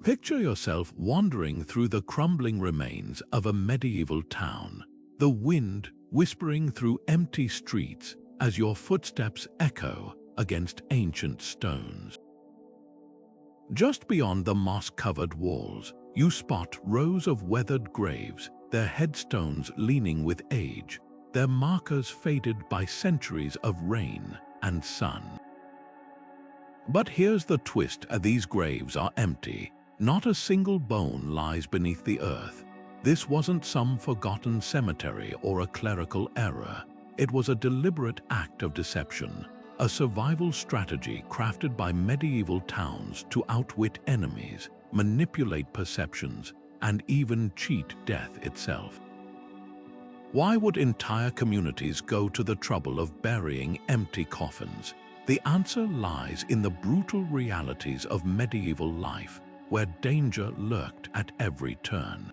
Picture yourself wandering through the crumbling remains of a medieval town, the wind whispering through empty streets as your footsteps echo against ancient stones. Just beyond the moss-covered walls, you spot rows of weathered graves, their headstones leaning with age, their markers faded by centuries of rain and sun. But here's the twist: these graves are empty. Not a single bone lies beneath the earth. This wasn't some forgotten cemetery or a clerical error. It was a deliberate act of deception, a survival strategy crafted by medieval towns to outwit enemies, manipulate perceptions, and even cheat death itself. Why would entire communities go to the trouble of burying empty coffins? The answer lies in the brutal realities of medieval life, where danger lurked at every turn.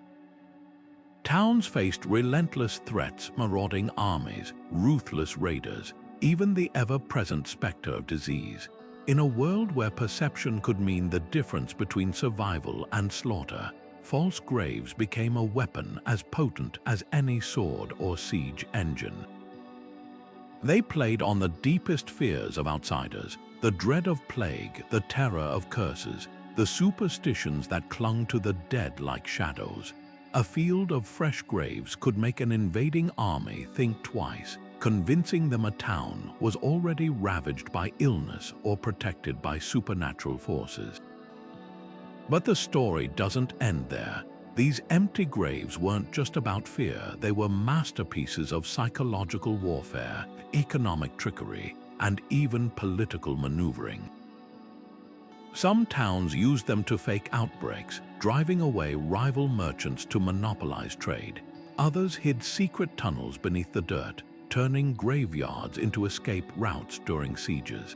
Towns faced relentless threats, marauding armies, ruthless raiders, even the ever-present specter of disease. In a world where perception could mean the difference between survival and slaughter, false graves became a weapon as potent as any sword or siege engine. They played on the deepest fears of outsiders, the dread of plague, the terror of curses, the superstitions that clung to the dead like shadows. A field of fresh graves could make an invading army think twice, convincing them a town was already ravaged by illness or protected by supernatural forces. But the story doesn't end there. These empty graves weren't just about fear, they were masterpieces of psychological warfare, economic trickery, and even political maneuvering. Some towns used them to fake outbreaks, driving away rival merchants to monopolize trade. Others hid secret tunnels beneath the dirt, turning graveyards into escape routes during sieges.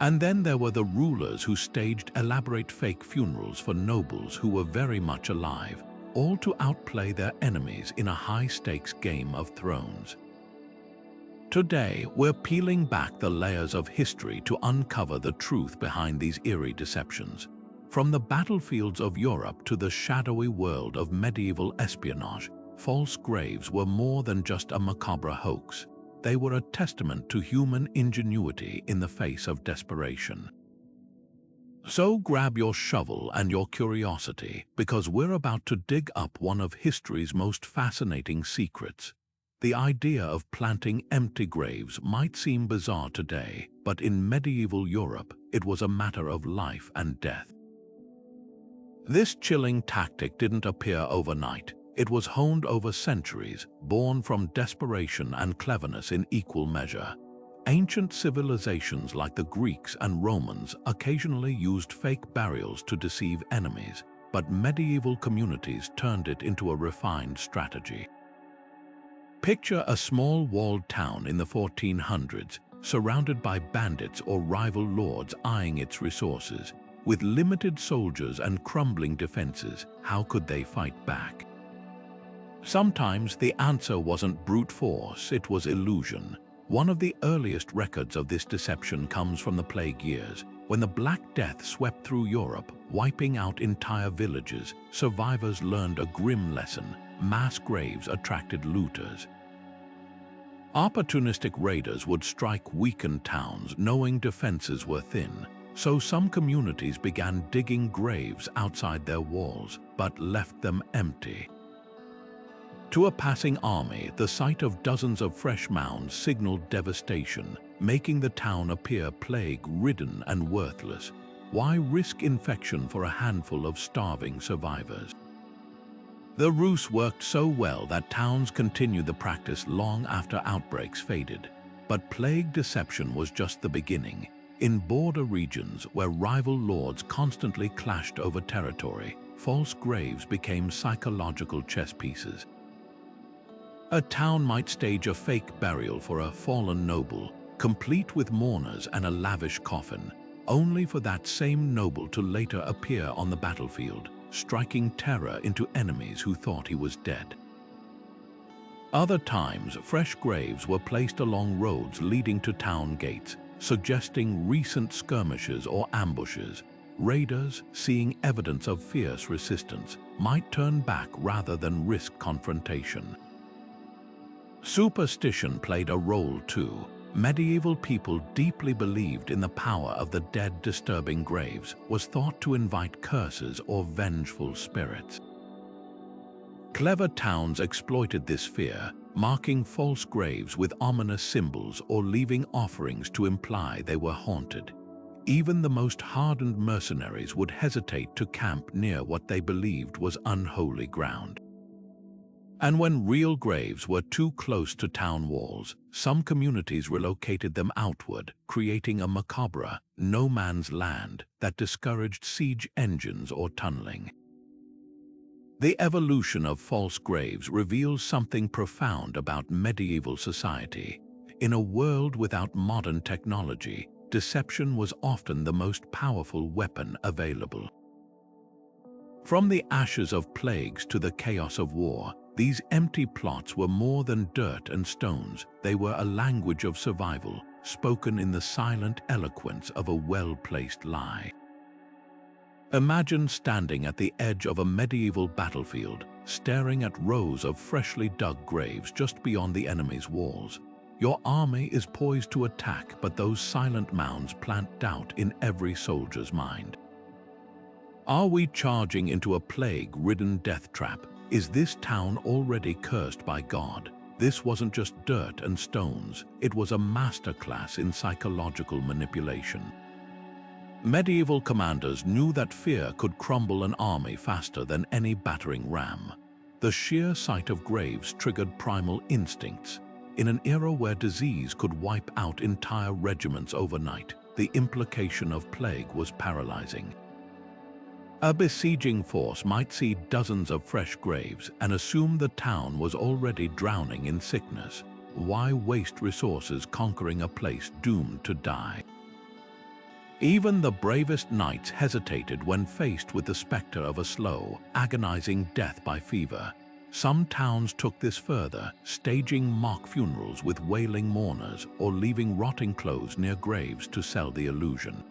And then there were the rulers who staged elaborate fake funerals for nobles who were very much alive, all to outplay their enemies in a high-stakes game of thrones. Today, we're peeling back the layers of history to uncover the truth behind these eerie deceptions. From the battlefields of Europe to the shadowy world of medieval espionage, false graves were more than just a macabre hoax. They were a testament to human ingenuity in the face of desperation. So grab your shovel and your curiosity, because we're about to dig up one of history's most fascinating secrets. The idea of planting empty graves might seem bizarre today, but in medieval Europe, it was a matter of life and death. This chilling tactic didn't appear overnight. It was honed over centuries, born from desperation and cleverness in equal measure. Ancient civilizations like the Greeks and Romans occasionally used fake burials to deceive enemies, but medieval communities turned it into a refined strategy. Picture a small walled town in the 1400s, surrounded by bandits or rival lords eyeing its resources. With limited soldiers and crumbling defenses, how could they fight back? Sometimes the answer wasn't brute force, it was illusion. One of the earliest records of this deception comes from the Plague years, when the Black Death swept through Europe, wiping out entire villages. Survivors learned a grim lesson: mass graves attracted looters. Opportunistic raiders would strike weakened towns, knowing defenses were thin. So some communities began digging graves outside their walls, but left them empty. To a passing army, the sight of dozens of fresh mounds signaled devastation, making the town appear plague-ridden and worthless. Why risk infection for a handful of starving survivors? The ruse worked so well that towns continued the practice long after outbreaks faded. But plague deception was just the beginning. In border regions where rival lords constantly clashed over territory, false graves became psychological chess pieces. A town might stage a fake burial for a fallen noble, complete with mourners and a lavish coffin, only for that same noble to later appear on the battlefield, striking terror into enemies who thought he was dead. Other times, fresh graves were placed along roads leading to town gates, suggesting recent skirmishes or ambushes. raiders, seeing evidence of fierce resistance, might turn back rather than risk confrontation. Superstition played a role too. Medieval people deeply believed in the power of the dead disturbing graves was thought to invite curses or vengeful spirits. Clever towns exploited this fear, marking false graves with ominous symbols or leaving offerings to imply they were haunted. Even the most hardened mercenaries would hesitate to camp near what they believed was unholy ground. And when real graves were too close to town walls, some communities relocated them outward, creating a macabre, no man's land that discouraged siege engines or tunneling. The evolution of false graves reveals something profound about medieval society. In a world without modern technology, deception was often the most powerful weapon available. From the ashes of plagues to the chaos of war, these empty plots were more than dirt and stones. They were a language of survival, spoken in the silent eloquence of a well-placed lie. Imagine standing at the edge of a medieval battlefield, staring at rows of freshly dug graves just beyond the enemy's walls. Your army is poised to attack, but those silent mounds plant doubt in every soldier's mind. Are we charging into a plague-ridden death trap? Is this town already cursed by God? This wasn't just dirt and stones, it was a masterclass in psychological manipulation. Medieval commanders knew that fear could crumble an army faster than any battering ram. The sheer sight of graves triggered primal instincts. In an era where disease could wipe out entire regiments overnight, the implication of plague was paralyzing. A besieging force might see dozens of fresh graves and assume the town was already drowning in sickness. Why waste resources conquering a place doomed to die? Even the bravest knights hesitated when faced with the specter of a slow, agonizing death by fever. Some towns took this further, staging mock funerals with wailing mourners or leaving rotting clothes near graves to sell the illusion.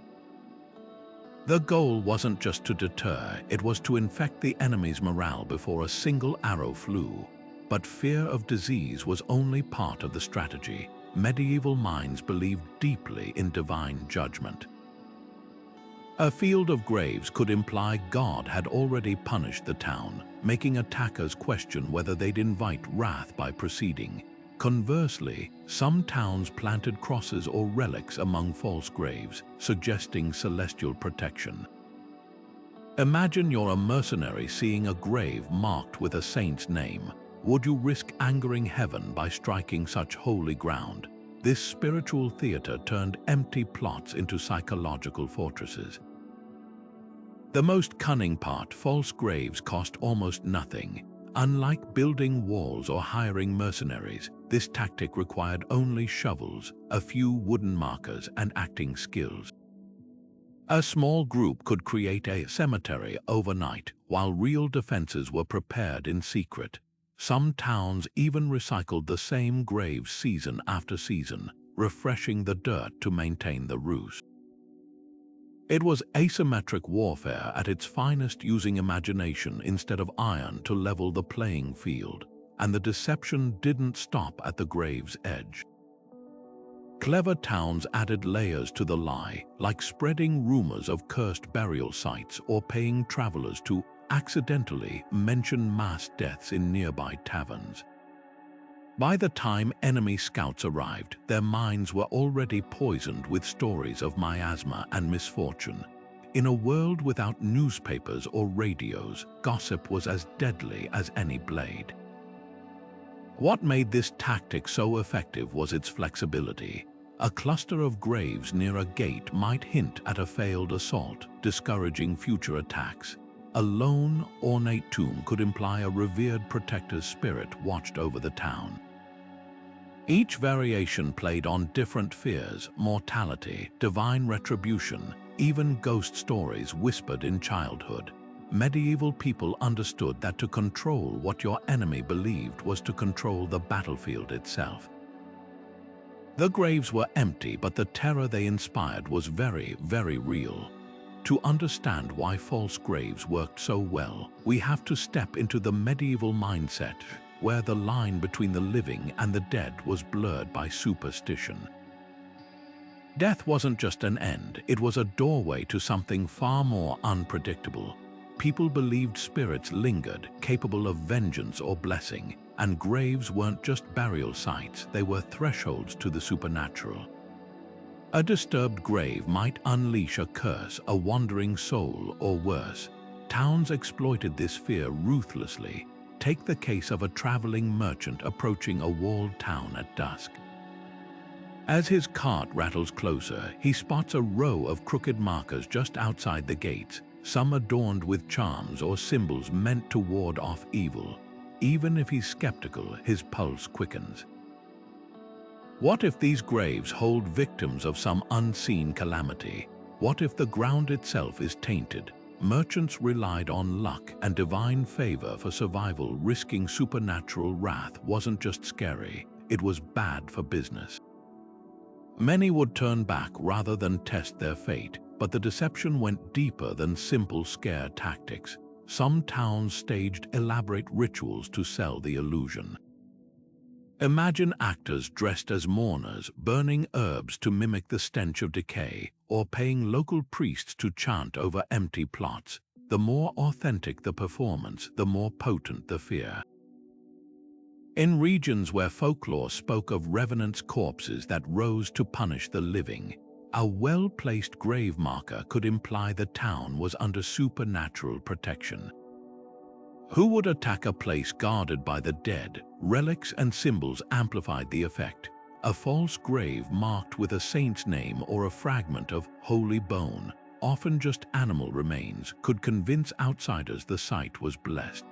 The goal wasn't just to deter, it was to infect the enemy's morale before a single arrow flew. But fear of disease was only part of the strategy. Medieval minds believed deeply in divine judgment. A field of graves could imply God had already punished the town, making attackers question whether they'd invite wrath by proceeding. Conversely, some towns planted crosses or relics among false graves, suggesting celestial protection. Imagine you're a mercenary seeing a grave marked with a saint's name. Would you risk angering heaven by striking such holy ground? This spiritual theater turned empty plots into psychological fortresses. The most cunning part, false graves cost almost nothing. Unlike building walls or hiring mercenaries, this tactic required only shovels, a few wooden markers, and acting skills. A small group could create a cemetery overnight, while real defenses were prepared in secret. Some towns even recycled the same graves season after season, refreshing the dirt to maintain the ruse. It was asymmetric warfare at its finest, using imagination instead of iron to level the playing field, and the deception didn't stop at the grave's edge. Clever towns added layers to the lie, like spreading rumors of cursed burial sites or paying travelers to accidentally mention mass deaths in nearby taverns. By the time enemy scouts arrived, their minds were already poisoned with stories of miasma and misfortune. In a world without newspapers or radios, gossip was as deadly as any blade. What made this tactic so effective was its flexibility. A cluster of graves near a gate might hint at a failed assault, discouraging future attacks. A lone, ornate tomb could imply a revered protector's spirit watched over the town. Each variation played on different fears: mortality, divine retribution, even ghost stories whispered in childhood. Medieval people understood that to control what your enemy believed was to control the battlefield itself. The graves were empty, but the terror they inspired was very, very real. To understand why false graves worked so well, we have to step into the medieval mindset, where the line between the living and the dead was blurred by superstition. Death wasn't just an end, it was a doorway to something far more unpredictable. People believed spirits lingered, capable of vengeance or blessing, and graves weren't just burial sites, they were thresholds to the supernatural. A disturbed grave might unleash a curse, a wandering soul, or worse. Towns exploited this fear ruthlessly. Take the case of a traveling merchant approaching a walled town at dusk. As his cart rattles closer, he spots a row of crooked markers just outside the gates, some adorned with charms or symbols meant to ward off evil. Even if he's skeptical, his pulse quickens. What if these graves hold victims of some unseen calamity? What if the ground itself is tainted? Merchants relied on luck and divine favor for survival. Risking supernatural wrath wasn't just scary, it was bad for business. Many would turn back rather than test their fate, but the deception went deeper than simple scare tactics. Some towns staged elaborate rituals to sell the illusion. Imagine actors dressed as mourners, burning herbs to mimic the stench of decay, or paying local priests to chant over empty plots. The more authentic the performance, the more potent the fear. In regions where folklore spoke of revenants' corpses that rose to punish the living, a well-placed grave marker could imply the town was under supernatural protection. Who would attack a place guarded by the dead? Relics and symbols amplified the effect. A false grave marked with a saint's name or a fragment of holy bone, often just animal remains, could convince outsiders the site was blessed.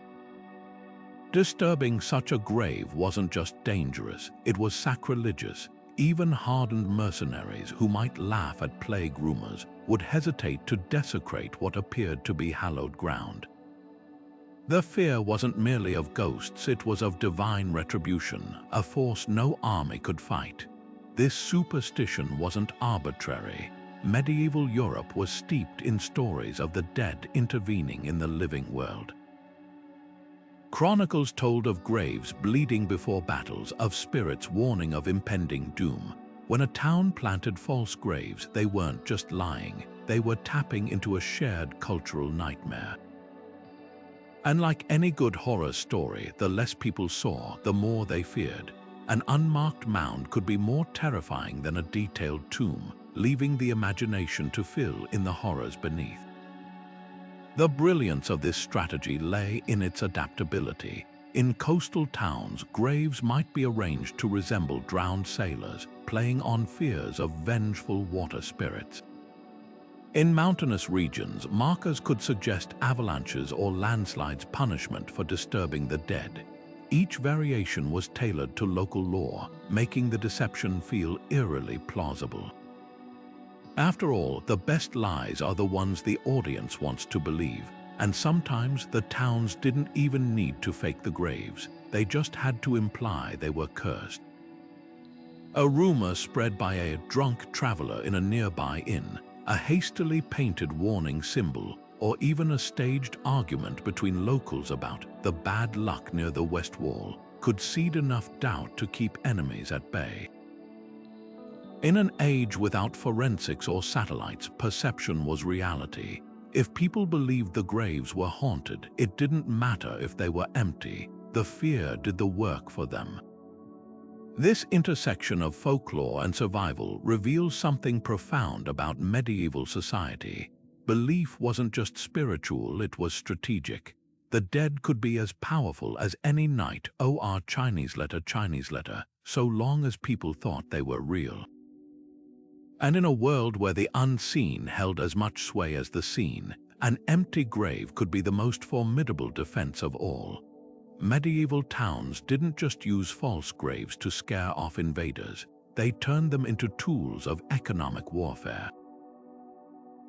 Disturbing such a grave wasn't just dangerous, it was sacrilegious. Even hardened mercenaries who might laugh at plague rumors would hesitate to desecrate what appeared to be hallowed ground. The fear wasn't merely of ghosts, it was of divine retribution, a force no army could fight. This superstition wasn't arbitrary. Medieval Europe was steeped in stories of the dead intervening in the living world. Chronicles told of graves bleeding before battles, of spirits warning of impending doom. When a town planted false graves, they weren't just lying, they were tapping into a shared cultural nightmare. And like any good horror story, the less people saw, the more they feared. An unmarked mound could be more terrifying than a detailed tomb, leaving the imagination to fill in the horrors beneath. The brilliance of this strategy lay in its adaptability. In coastal towns, graves might be arranged to resemble drowned sailors, playing on fears of vengeful water spirits. In mountainous regions, markers could suggest avalanches or landslides, punishment for disturbing the dead. Each variation was tailored to local law, making the deception feel eerily plausible. After all, the best lies are the ones the audience wants to believe, and sometimes the towns didn't even need to fake the graves, they just had to imply they were cursed. A rumor spread by a drunk traveler in a nearby inn, a hastily painted warning symbol, or even a staged argument between locals about the bad luck near the west wall, could seed enough doubt to keep enemies at bay. In an age without forensics or satellites, perception was reality. If people believed the graves were haunted, it didn't matter if they were empty. The fear did the work for them. This intersection of folklore and survival reveals something profound about medieval society. Belief wasn't just spiritual, it was strategic. The dead could be as powerful as any knight or Chinese letter, so long as people thought they were real. And in a world where the unseen held as much sway as the seen, an empty grave could be the most formidable defense of all. Medieval towns didn't just use false graves to scare off invaders, they turned them into tools of economic warfare.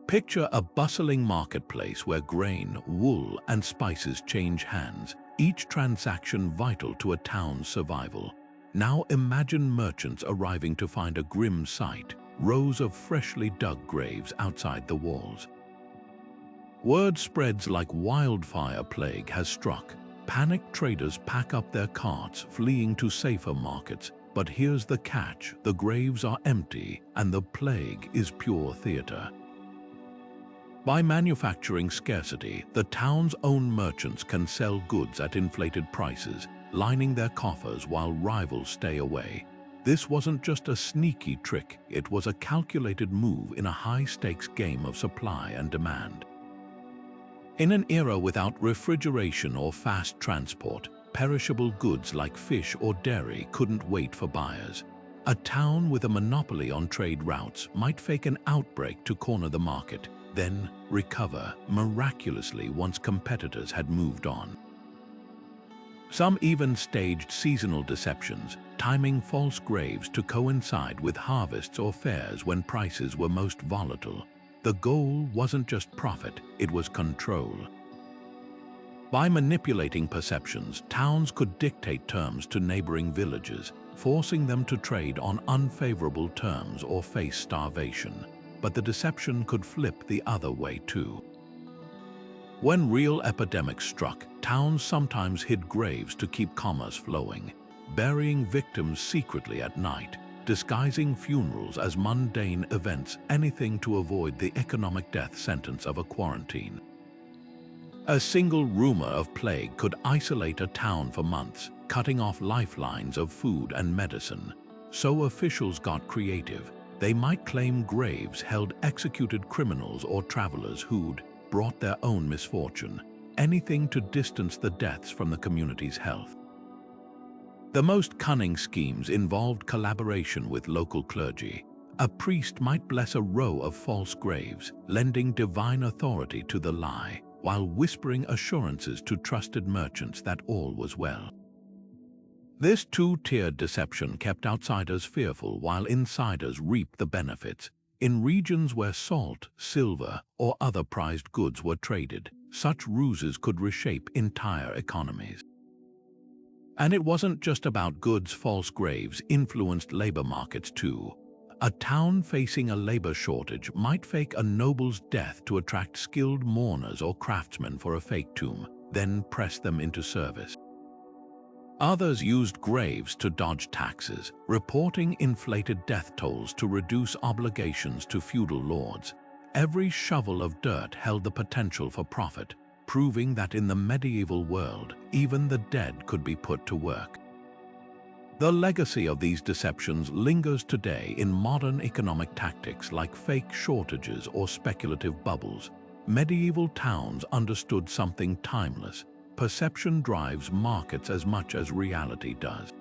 Picture a bustling marketplace where grain, wool, and spices change hands, each transaction vital to a town's survival. Now imagine merchants arriving to find a grim sight, rows of freshly dug graves outside the walls. Word spreads like wildfire plague has struck. Panicked traders pack up their carts, fleeing to safer markets. But here's the catch: the graves are empty, and the plague is pure theater. By manufacturing scarcity, the town's own merchants can sell goods at inflated prices, lining their coffers while rivals stay away. This wasn't just a sneaky trick, it was a calculated move in a high-stakes game of supply and demand. In an era without refrigeration or fast transport, perishable goods like fish or dairy couldn't wait for buyers. A town with a monopoly on trade routes might fake an outbreak to corner the market, then recover miraculously once competitors had moved on. Some even staged seasonal deceptions, timing false graves to coincide with harvests or fairs when prices were most volatile. The goal wasn't just profit, it was control. By manipulating perceptions, towns could dictate terms to neighboring villages, forcing them to trade on unfavorable terms or face starvation. But the deception could flip the other way too. When real epidemics struck, towns sometimes hid graves to keep commerce flowing, burying victims secretly at night, disguising funerals as mundane events, anything to avoid the economic death sentence of a quarantine. A single rumor of plague could isolate a town for months, cutting off lifelines of food and medicine. So officials got creative. They might claim graves held executed criminals or travelers who'd brought their own misfortune, anything to distance the deaths from the community's health. The most cunning schemes involved collaboration with local clergy. A priest might bless a row of false graves, lending divine authority to the lie, while whispering assurances to trusted merchants that all was well. This two-tiered deception kept outsiders fearful while insiders reaped the benefits. In regions where salt, silver, or other prized goods were traded, such ruses could reshape entire economies. And it wasn't just about goods. False graves influenced labor markets too. A town facing a labor shortage might fake a noble's death to attract skilled mourners or craftsmen for a fake tomb, then press them into service. Others used graves to dodge taxes, reporting inflated death tolls to reduce obligations to feudal lords. Every shovel of dirt held the potential for profit, proving that in the medieval world, even the dead could be put to work. The legacy of these deceptions lingers today in modern economic tactics like fake shortages or speculative bubbles. Medieval towns understood something timeless: perception drives markets as much as reality does.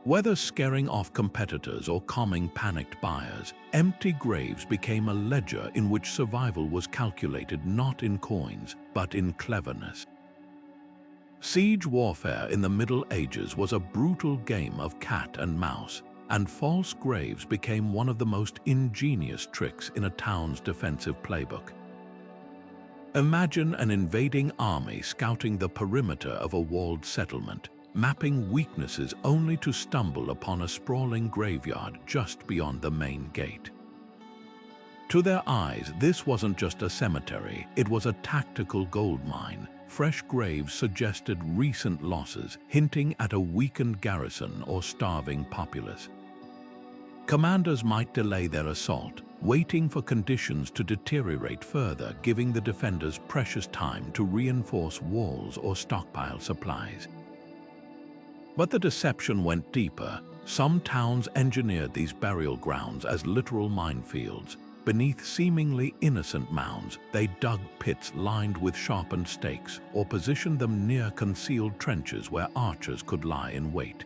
Whether scaring off competitors or calming panicked buyers, empty graves became a ledger in which survival was calculated not in coins, but in cleverness. Siege warfare in the Middle Ages was a brutal game of cat and mouse, and false graves became one of the most ingenious tricks in a town's defensive playbook. Imagine an invading army scouting the perimeter of a walled settlement, mapping weaknesses only to stumble upon a sprawling graveyard just beyond the main gate. To their eyes, this wasn't just a cemetery, it was a tactical goldmine. Fresh graves suggested recent losses, hinting at a weakened garrison or starving populace. Commanders might delay their assault, waiting for conditions to deteriorate further, giving the defenders precious time to reinforce walls or stockpile supplies. But the deception went deeper. Some towns engineered these burial grounds as literal minefields. Beneath seemingly innocent mounds, they dug pits lined with sharpened stakes or positioned them near concealed trenches where archers could lie in wait.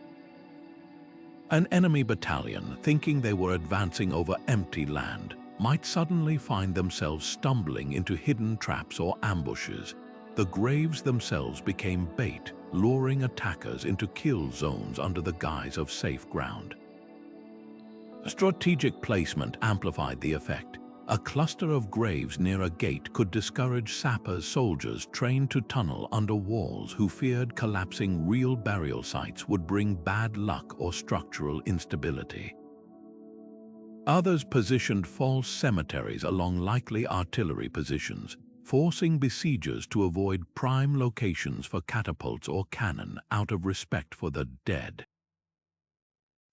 An enemy battalion, thinking they were advancing over empty land, might suddenly find themselves stumbling into hidden traps or ambushes. The graves themselves became bait, luring attackers into kill zones under the guise of safe ground. Strategic placement amplified the effect. A cluster of graves near a gate could discourage soldiers trained to tunnel under walls who feared collapsing real burial sites would bring bad luck or structural instability. Others positioned false cemeteries along likely artillery positions, forcing besiegers to avoid prime locations for catapults or cannon out of respect for the dead.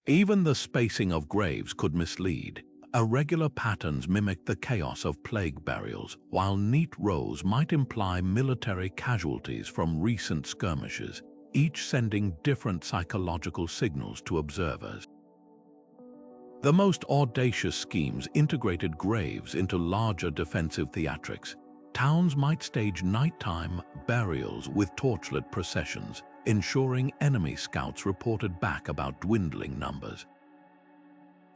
Even the spacing of graves could mislead. Irregular patterns mimicked the chaos of plague burials, while neat rows might imply military casualties from recent skirmishes, each sending different psychological signals to observers. The most audacious schemes integrated graves into larger defensive theatrics. Towns might stage nighttime burials with torchlit processions, ensuring enemy scouts reported back about dwindling numbers.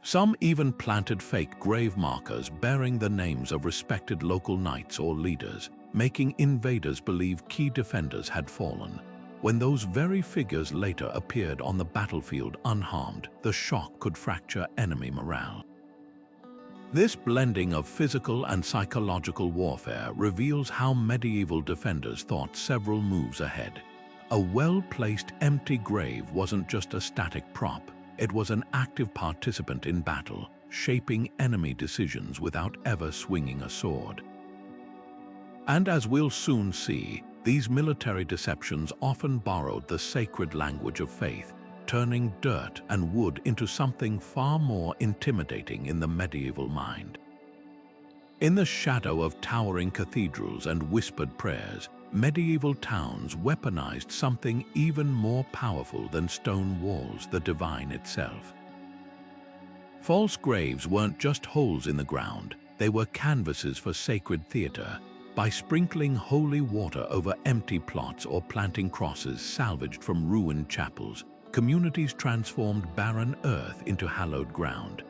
Some even planted fake grave markers bearing the names of respected local knights or leaders, making invaders believe key defenders had fallen. When those very figures later appeared on the battlefield unharmed, the shock could fracture enemy morale. This blending of physical and psychological warfare reveals how medieval defenders thought several moves ahead. A well-placed empty grave wasn't just a static prop, it was an active participant in battle, shaping enemy decisions without ever swinging a sword. And as we'll soon see, these military deceptions often borrowed the sacred language of faith, turning dirt and wood into something far more intimidating in the medieval mind. In the shadow of towering cathedrals and whispered prayers, medieval towns weaponized something even more powerful than stone walls: the divine itself. False graves weren't just holes in the ground, they were canvases for sacred theater. By sprinkling holy water over empty plots or planting crosses salvaged from ruined chapels, communities transformed barren earth into hallowed ground.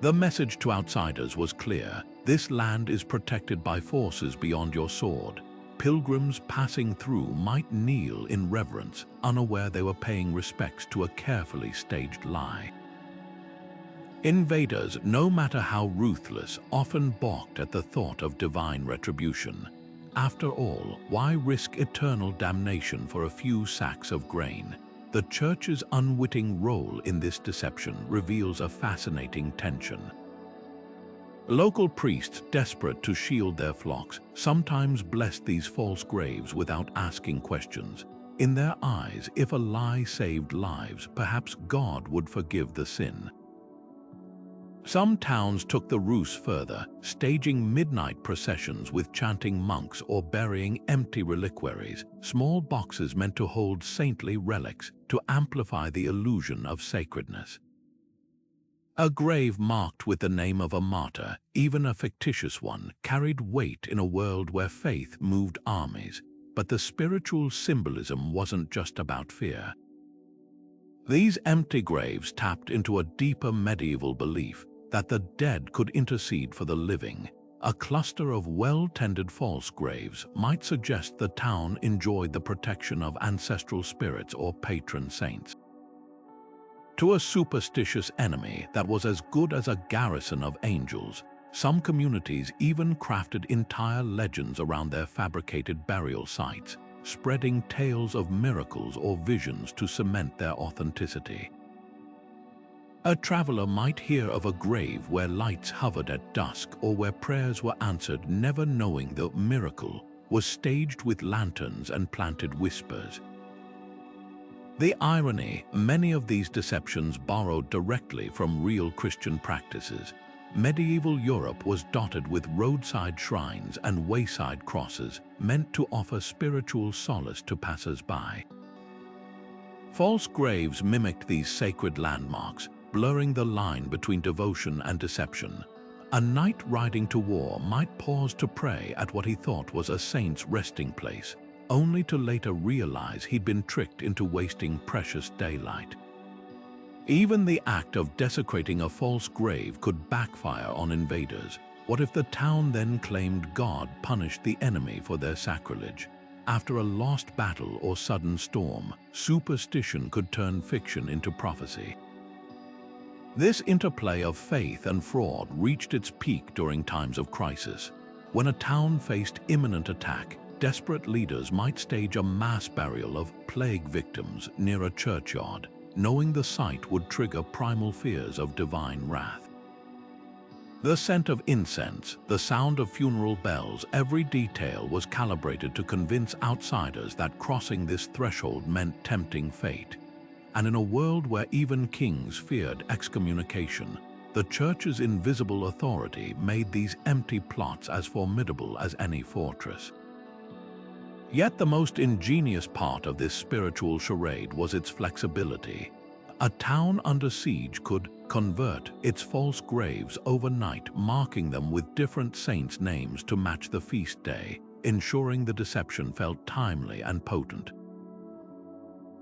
The message to outsiders was clear: this land is protected by forces beyond your sword. Pilgrims passing through might kneel in reverence, unaware they were paying respects to a carefully staged lie. Invaders, no matter how ruthless, often balked at the thought of divine retribution. After all, why risk eternal damnation for a few sacks of grain? The Church's unwitting role in this deception reveals a fascinating tension. Local priests, desperate to shield their flocks, sometimes blessed these false graves without asking questions. In their eyes, if a lie saved lives, perhaps God would forgive the sin. Some towns took the ruse further, staging midnight processions with chanting monks or burying empty reliquaries, small boxes meant to hold saintly relics, to amplify the illusion of sacredness. A grave marked with the name of a martyr, even a fictitious one, carried weight in a world where faith moved armies. But the spiritual symbolism wasn't just about fear. These empty graves tapped into a deeper medieval belief that the dead could intercede for the living. A cluster of well-tended false graves might suggest the town enjoyed the protection of ancestral spirits or patron saints. To a superstitious enemy that was as good as a garrison of angels, some communities even crafted entire legends around their fabricated burial sites, spreading tales of miracles or visions to cement their authenticity. A traveler might hear of a grave where lights hovered at dusk or where prayers were answered, never knowing the miracle was staged with lanterns and planted whispers. The irony: many of these deceptions borrowed directly from real Christian practices. Medieval Europe was dotted with roadside shrines and wayside crosses meant to offer spiritual solace to passers-by. False graves mimicked these sacred landmarks, blurring the line between devotion and deception. A knight riding to war might pause to pray at what he thought was a saint's resting place, only to later realize he'd been tricked into wasting precious daylight. Even the act of desecrating a false grave could backfire on invaders. What if the town then claimed God punished the enemy for their sacrilege? After a lost battle or sudden storm, superstition could turn fiction into prophecy. This interplay of faith and fraud reached its peak during times of crisis. When a town faced imminent attack, desperate leaders might stage a mass burial of plague victims near a churchyard, knowing the site would trigger primal fears of divine wrath. The scent of incense, the sound of funeral bells, every detail was calibrated to convince outsiders that crossing this threshold meant tempting fate. And in a world where even kings feared excommunication, the church's invisible authority made these empty plots as formidable as any fortress. Yet the most ingenious part of this spiritual charade was its flexibility. A town under siege could convert its false graves overnight, marking them with different saints' names to match the feast day, ensuring the deception felt timely and potent.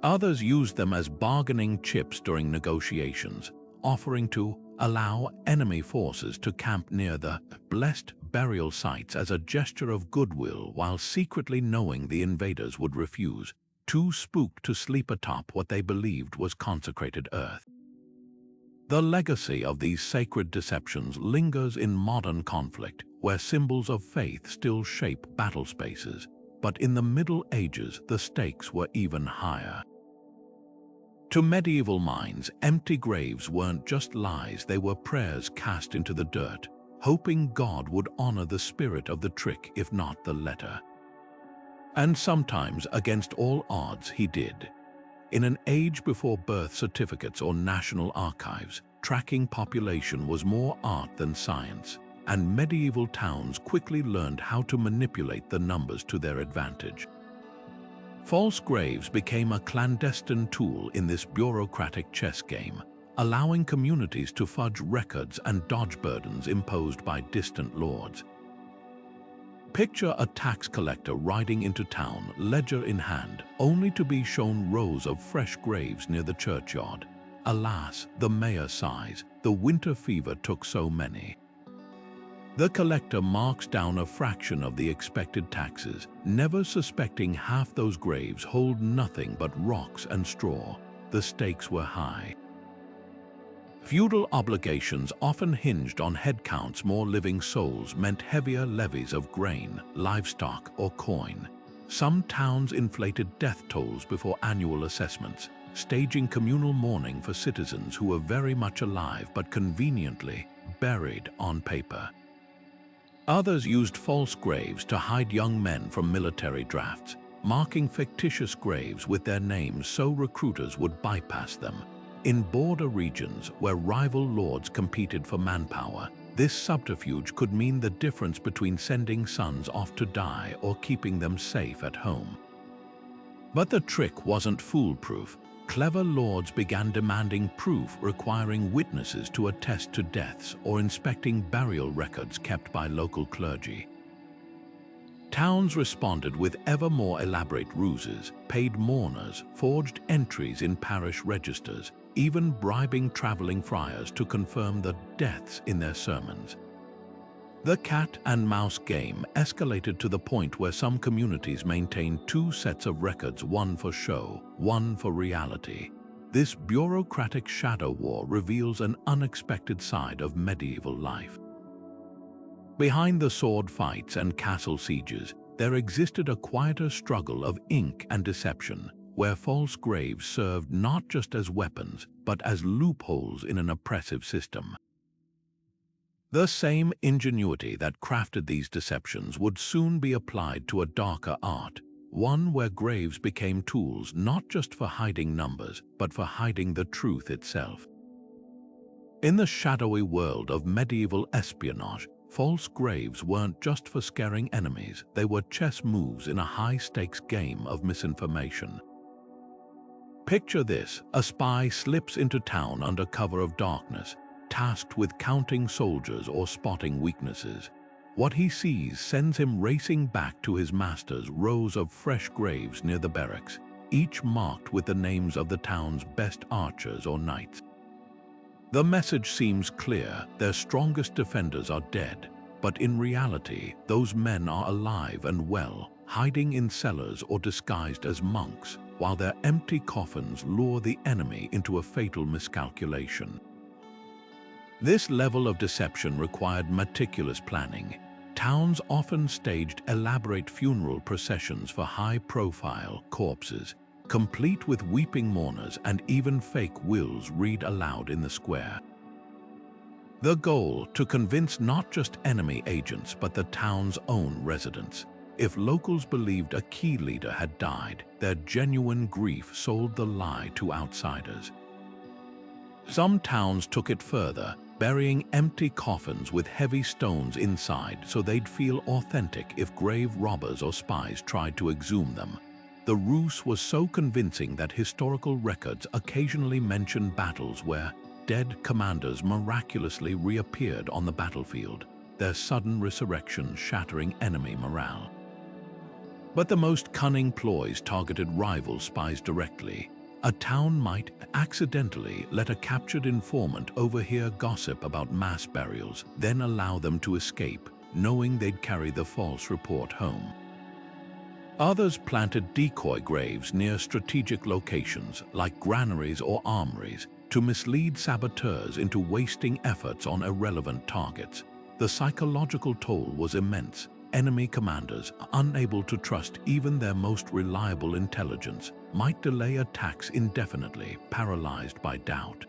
Others used them as bargaining chips during negotiations, offering to allow enemy forces to camp near the blessed burial sites as a gesture of goodwill, while secretly knowing the invaders would refuse, too spooked to sleep atop what they believed was consecrated earth. The legacy of these sacred deceptions lingers in modern conflict, where symbols of faith still shape battle spaces, but in the Middle Ages the stakes were even higher. To medieval minds, empty graves weren't just lies, they were prayers cast into the dirt, hoping God would honor the spirit of the trick if not the letter. And sometimes, against all odds, he did. In an age before birth certificates or national archives, tracking population was more art than science, and medieval towns quickly learned how to manipulate the numbers to their advantage. False graves became a clandestine tool in this bureaucratic chess game, allowing communities to fudge records and dodge burdens imposed by distant lords. Picture a tax collector riding into town, ledger in hand, only to be shown rows of fresh graves near the churchyard. Alas, the mayor sighs, the winter fever took so many. The collector marks down a fraction of the expected taxes, never suspecting half those graves hold nothing but rocks and straw. The stakes were high. Feudal obligations often hinged on head counts. More living souls meant heavier levies of grain, livestock, or coin. Some towns inflated death tolls before annual assessments, staging communal mourning for citizens who were very much alive but conveniently buried on paper. Others used false graves to hide young men from military drafts, marking fictitious graves with their names so recruiters would bypass them. In border regions where rival lords competed for manpower, this subterfuge could mean the difference between sending sons off to die or keeping them safe at home. But the trick wasn't foolproof. Clever lords began demanding proof, requiring witnesses to attest to deaths or inspecting burial records kept by local clergy. Towns responded with ever more elaborate ruses, paid mourners, forged entries in parish registers, even bribing traveling friars to confirm the deaths in their sermons. The cat and mouse game escalated to the point where some communities maintained two sets of records, one for show, one for reality. This bureaucratic shadow war reveals an unexpected side of medieval life. Behind the sword fights and castle sieges, there existed a quieter struggle of ink and deception, where false graves served not just as weapons, but as loopholes in an oppressive system. The same ingenuity that crafted these deceptions would soon be applied to a darker art, one where graves became tools not just for hiding numbers, but for hiding the truth itself. In the shadowy world of medieval espionage, false graves weren't just for scaring enemies, they were chess moves in a high-stakes game of misinformation. Picture this: a spy slips into town under cover of darkness, tasked with counting soldiers or spotting weaknesses. What he sees sends him racing back to his master's rows of fresh graves near the barracks, each marked with the names of the town's best archers or knights. The message seems clear: their strongest defenders are dead, but in reality, those men are alive and well, hiding in cellars or disguised as monks, while their empty coffins lure the enemy into a fatal miscalculation. This level of deception required meticulous planning. Towns often staged elaborate funeral processions for high-profile corpses, complete with weeping mourners and even fake wills read aloud in the square. The goal, to convince not just enemy agents but the town's own residents. If locals believed a key leader had died, their genuine grief sold the lie to outsiders. Some towns took it further, burying empty coffins with heavy stones inside so they'd feel authentic if grave robbers or spies tried to exhume them. The ruse was so convincing that historical records occasionally mention battles where dead commanders miraculously reappeared on the battlefield, their sudden resurrection shattering enemy morale. But the most cunning ploys targeted rival spies directly. A town might accidentally let a captured informant overhear gossip about mass burials, then allow them to escape, knowing they'd carry the false report home. Others planted decoy graves near strategic locations, like granaries or armories, to mislead saboteurs into wasting efforts on irrelevant targets. The psychological toll was immense. Enemy commanders, unable to trust even their most reliable intelligence, might delay attacks indefinitely, paralyzed by doubt.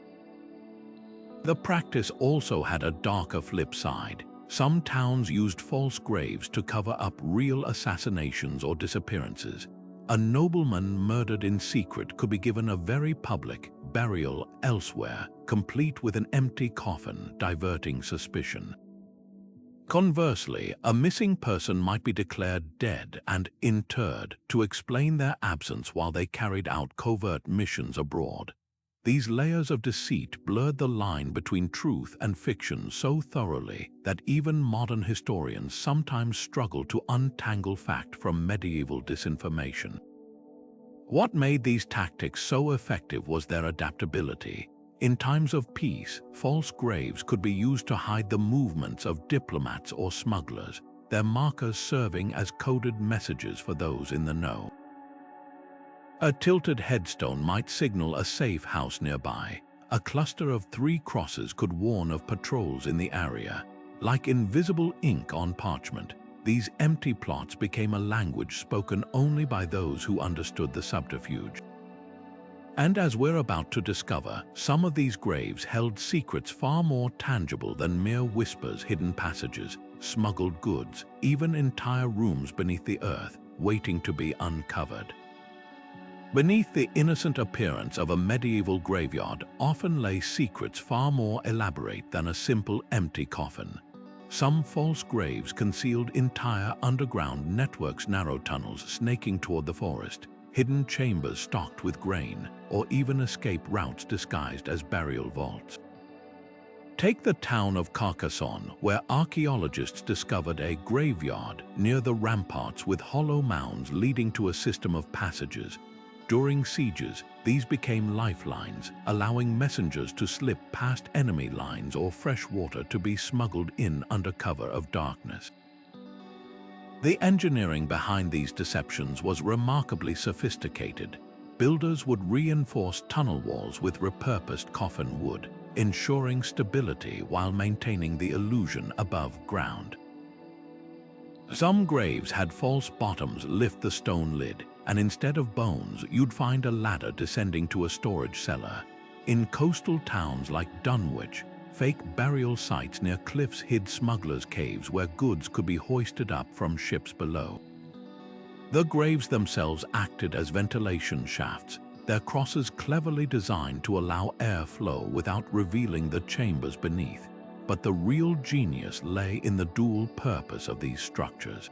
The practice also had a darker flip side. Some towns used false graves to cover up real assassinations or disappearances. A nobleman murdered in secret could be given a very public burial elsewhere, complete with an empty coffin, diverting suspicion. Conversely, a missing person might be declared dead and interred to explain their absence while they carried out covert missions abroad. These layers of deceit blurred the line between truth and fiction so thoroughly that even modern historians sometimes struggle to untangle fact from medieval disinformation. What made these tactics so effective was their adaptability. In times of peace, false graves could be used to hide the movements of diplomats or smugglers, their markers serving as coded messages for those in the know. A tilted headstone might signal a safe house nearby. A cluster of 3 crosses could warn of patrols in the area. Like invisible ink on parchment, these empty plots became a language spoken only by those who understood the subterfuge. And as we're about to discover, some of these graves held secrets far more tangible than mere whispers, hidden passages, smuggled goods, even entire rooms beneath the earth, waiting to be uncovered. Beneath the innocent appearance of a medieval graveyard often lay secrets far more elaborate than a simple empty coffin. Some false graves concealed entire underground networks, narrow tunnels snaking toward the forest, hidden chambers stocked with grain, or even escape routes disguised as burial vaults. Take the town of Carcassonne, where archaeologists discovered a graveyard near the ramparts with hollow mounds leading to a system of passages. During sieges, these became lifelines, allowing messengers to slip past enemy lines or fresh water to be smuggled in under cover of darkness. The engineering behind these deceptions was remarkably sophisticated. Builders would reinforce tunnel walls with repurposed coffin wood, ensuring stability while maintaining the illusion above ground. Some graves had false bottoms lift the stone lid, and instead of bones, you'd find a ladder descending to a storage cellar. In coastal towns like Dunwich, fake burial sites near cliffs hid smugglers' caves where goods could be hoisted up from ships below. The graves themselves acted as ventilation shafts, their crosses cleverly designed to allow air flow without revealing the chambers beneath. But the real genius lay in the dual purpose of these structures.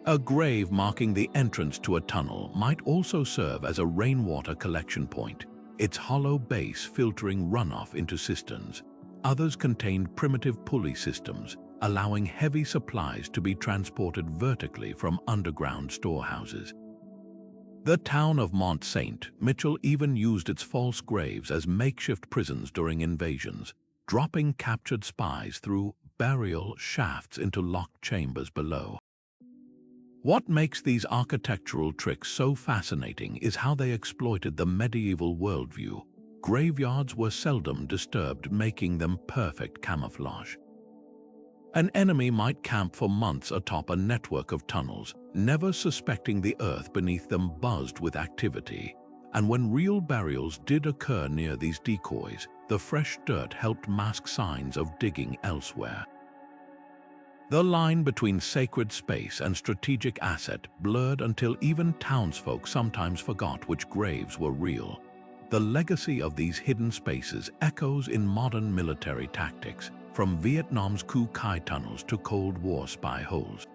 A grave marking the entrance to a tunnel might also serve as a rainwater collection point, its hollow base filtering runoff into cisterns. Others contained primitive pulley systems, allowing heavy supplies to be transported vertically from underground storehouses. The town of Mont Saint-Michel even used its false graves as makeshift prisons during invasions, dropping captured spies through burial shafts into locked chambers below. What makes these architectural tricks so fascinating is how they exploited the medieval worldview. Graveyards were seldom disturbed, making them perfect camouflage. An enemy might camp for months atop a network of tunnels, never suspecting the earth beneath them buzzed with activity. And when real burials did occur near these decoys, the fresh dirt helped mask signs of digging elsewhere. The line between sacred space and strategic asset blurred until even townsfolk sometimes forgot which graves were real. The legacy of these hidden spaces echoes in modern military tactics, from Vietnam's Ku Kai tunnels to Cold War spy holes.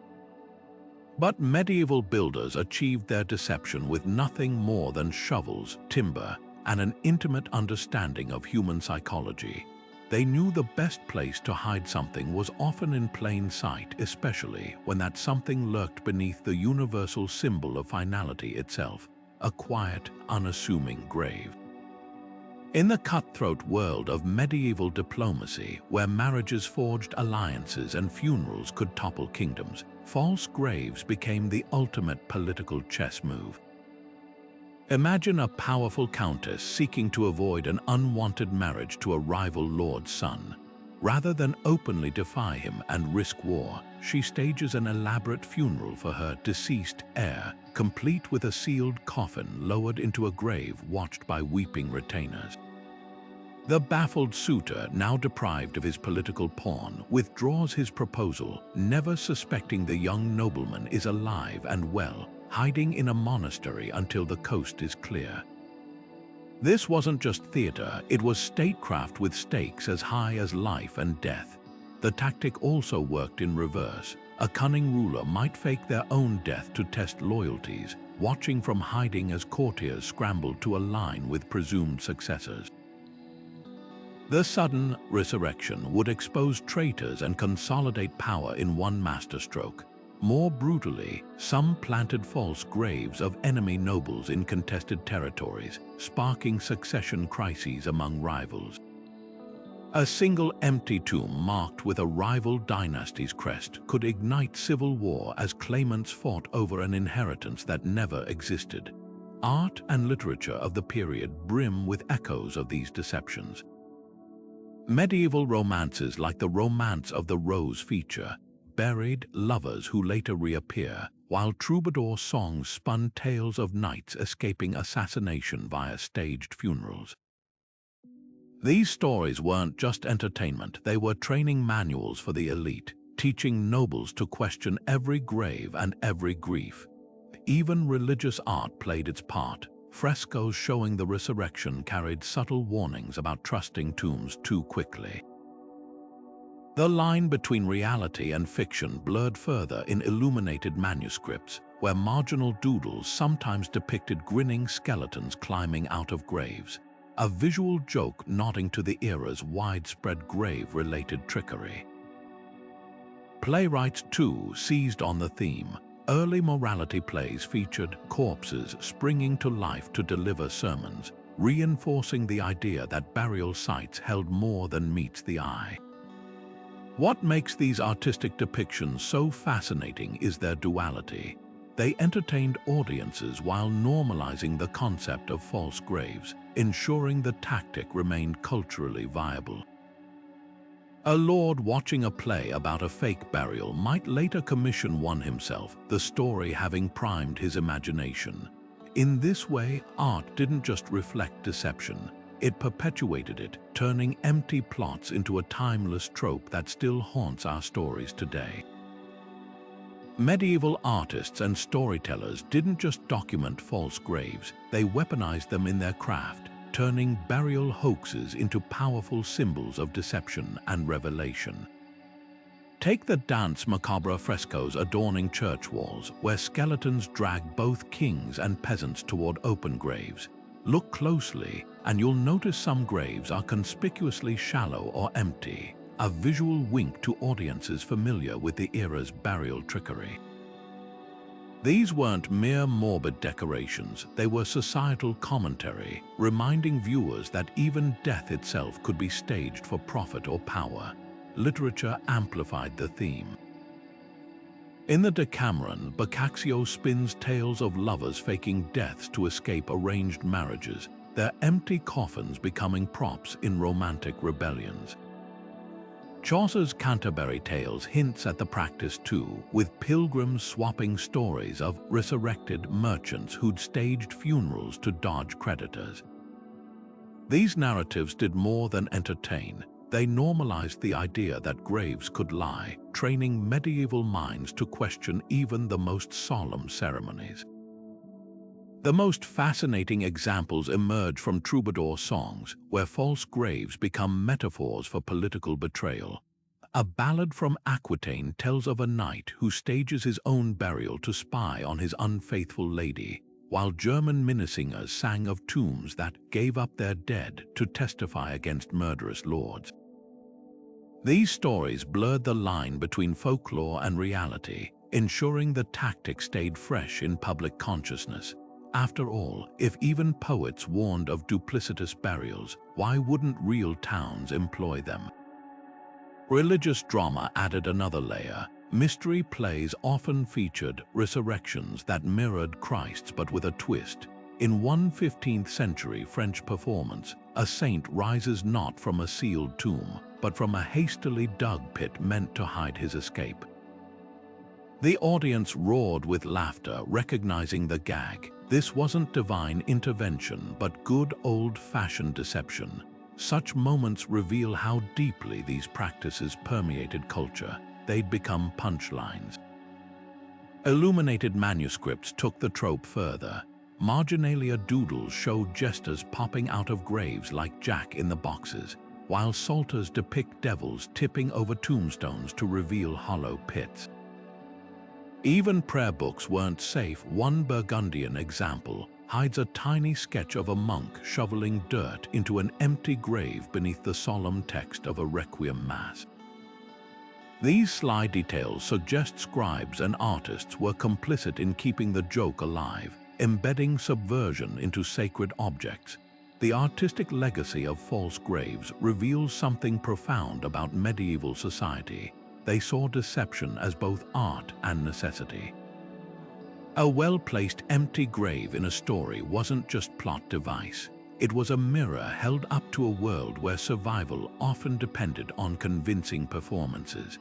But medieval builders achieved their deception with nothing more than shovels, timber, and an intimate understanding of human psychology. They knew the best place to hide something was often in plain sight, especially when that something lurked beneath the universal symbol of finality itself, a quiet, unassuming grave. In the cutthroat world of medieval diplomacy, where marriages forged alliances and funerals could topple kingdoms, false graves became the ultimate political chess move. Imagine a powerful countess seeking to avoid an unwanted marriage to a rival lord's son. Rather than openly defy him and risk war, she stages an elaborate funeral for her deceased heir, complete with a sealed coffin lowered into a grave watched by weeping retainers. The baffled suitor, now deprived of his political pawn, withdraws his proposal, never suspecting the young nobleman is alive and well, hiding in a monastery until the coast is clear. This wasn't just theater, it was statecraft with stakes as high as life and death. The tactic also worked in reverse. A cunning ruler might fake their own death to test loyalties, watching from hiding as courtiers scrambled to align with presumed successors. The sudden resurrection would expose traitors and consolidate power in one masterstroke. More brutally, some planted false graves of enemy nobles in contested territories, sparking succession crises among rivals. A single empty tomb marked with a rival dynasty's crest could ignite civil war as claimants fought over an inheritance that never existed. Art and literature of the period brim with echoes of these deceptions. Medieval romances like the Romance of the Rose feature buried lovers who later reappear, while troubadour songs spun tales of knights escaping assassination via staged funerals. These stories weren't just entertainment, they were training manuals for the elite, teaching nobles to question every grave and every grief. Even religious art played its part. Frescoes showing the resurrection carried subtle warnings about trusting tombs too quickly. The line between reality and fiction blurred further in illuminated manuscripts, where marginal doodles sometimes depicted grinning skeletons climbing out of graves, a visual joke nodding to the era's widespread grave-related trickery. Playwrights, too, seized on the theme. Early morality plays featured corpses springing to life to deliver sermons, reinforcing the idea that burial sites held more than meets the eye. What makes these artistic depictions so fascinating is their duality. They entertained audiences while normalizing the concept of false graves, ensuring the tactic remained culturally viable. A lord watching a play about a fake burial might later commission one himself, the story having primed his imagination. In this way, art didn't just reflect deception, it perpetuated it, turning empty plots into a timeless trope that still haunts our stories today. Medieval artists and storytellers didn't just document false graves, they weaponized them in their craft, turning burial hoaxes into powerful symbols of deception and revelation. Take the Danse Macabre frescoes adorning church walls, where skeletons drag both kings and peasants toward open graves. Look closely, and you'll notice some graves are conspicuously shallow or empty, a visual wink to audiences familiar with the era's burial trickery. These weren't mere morbid decorations, they were societal commentary, reminding viewers that even death itself could be staged for profit or power. Literature amplified the theme. In the Decameron, Boccaccio spins tales of lovers faking deaths to escape arranged marriages, their empty coffins becoming props in romantic rebellions. Chaucer's Canterbury Tales hints at the practice too, with pilgrims swapping stories of resurrected merchants who'd staged funerals to dodge creditors. These narratives did more than entertain. They normalized the idea that graves could lie, training medieval minds to question even the most solemn ceremonies. The most fascinating examples emerge from troubadour songs, where false graves become metaphors for political betrayal. A ballad from Aquitaine tells of a knight who stages his own burial to spy on his unfaithful lady, while German minnesingers sang of tombs that gave up their dead to testify against murderous lords. These stories blurred the line between folklore and reality, ensuring the tactic stayed fresh in public consciousness. After all, if even poets warned of duplicitous burials, why wouldn't real towns employ them? Religious drama added another layer. Mystery plays often featured resurrections that mirrored Christ's but with a twist. In one 15th century French performance, a saint rises not from a sealed tomb, but from a hastily dug pit meant to hide his escape. The audience roared with laughter, recognizing the gag. This wasn't divine intervention, but good old-fashioned deception. Such moments reveal how deeply these practices permeated culture. They'd become punchlines. Illuminated manuscripts took the trope further. Marginalia doodles showed jesters popping out of graves like Jack in the Boxes, while psalters depict devils tipping over tombstones to reveal hollow pits. Even prayer books weren't safe. One Burgundian example hides a tiny sketch of a monk shoveling dirt into an empty grave beneath the solemn text of a requiem mass. These sly details suggest scribes and artists were complicit in keeping the joke alive, embedding subversion into sacred objects. The artistic legacy of false graves reveals something profound about medieval society. They saw deception as both art and necessity. A well-placed empty grave in a story wasn't just plot device. It was a mirror held up to a world where survival often depended on convincing performances.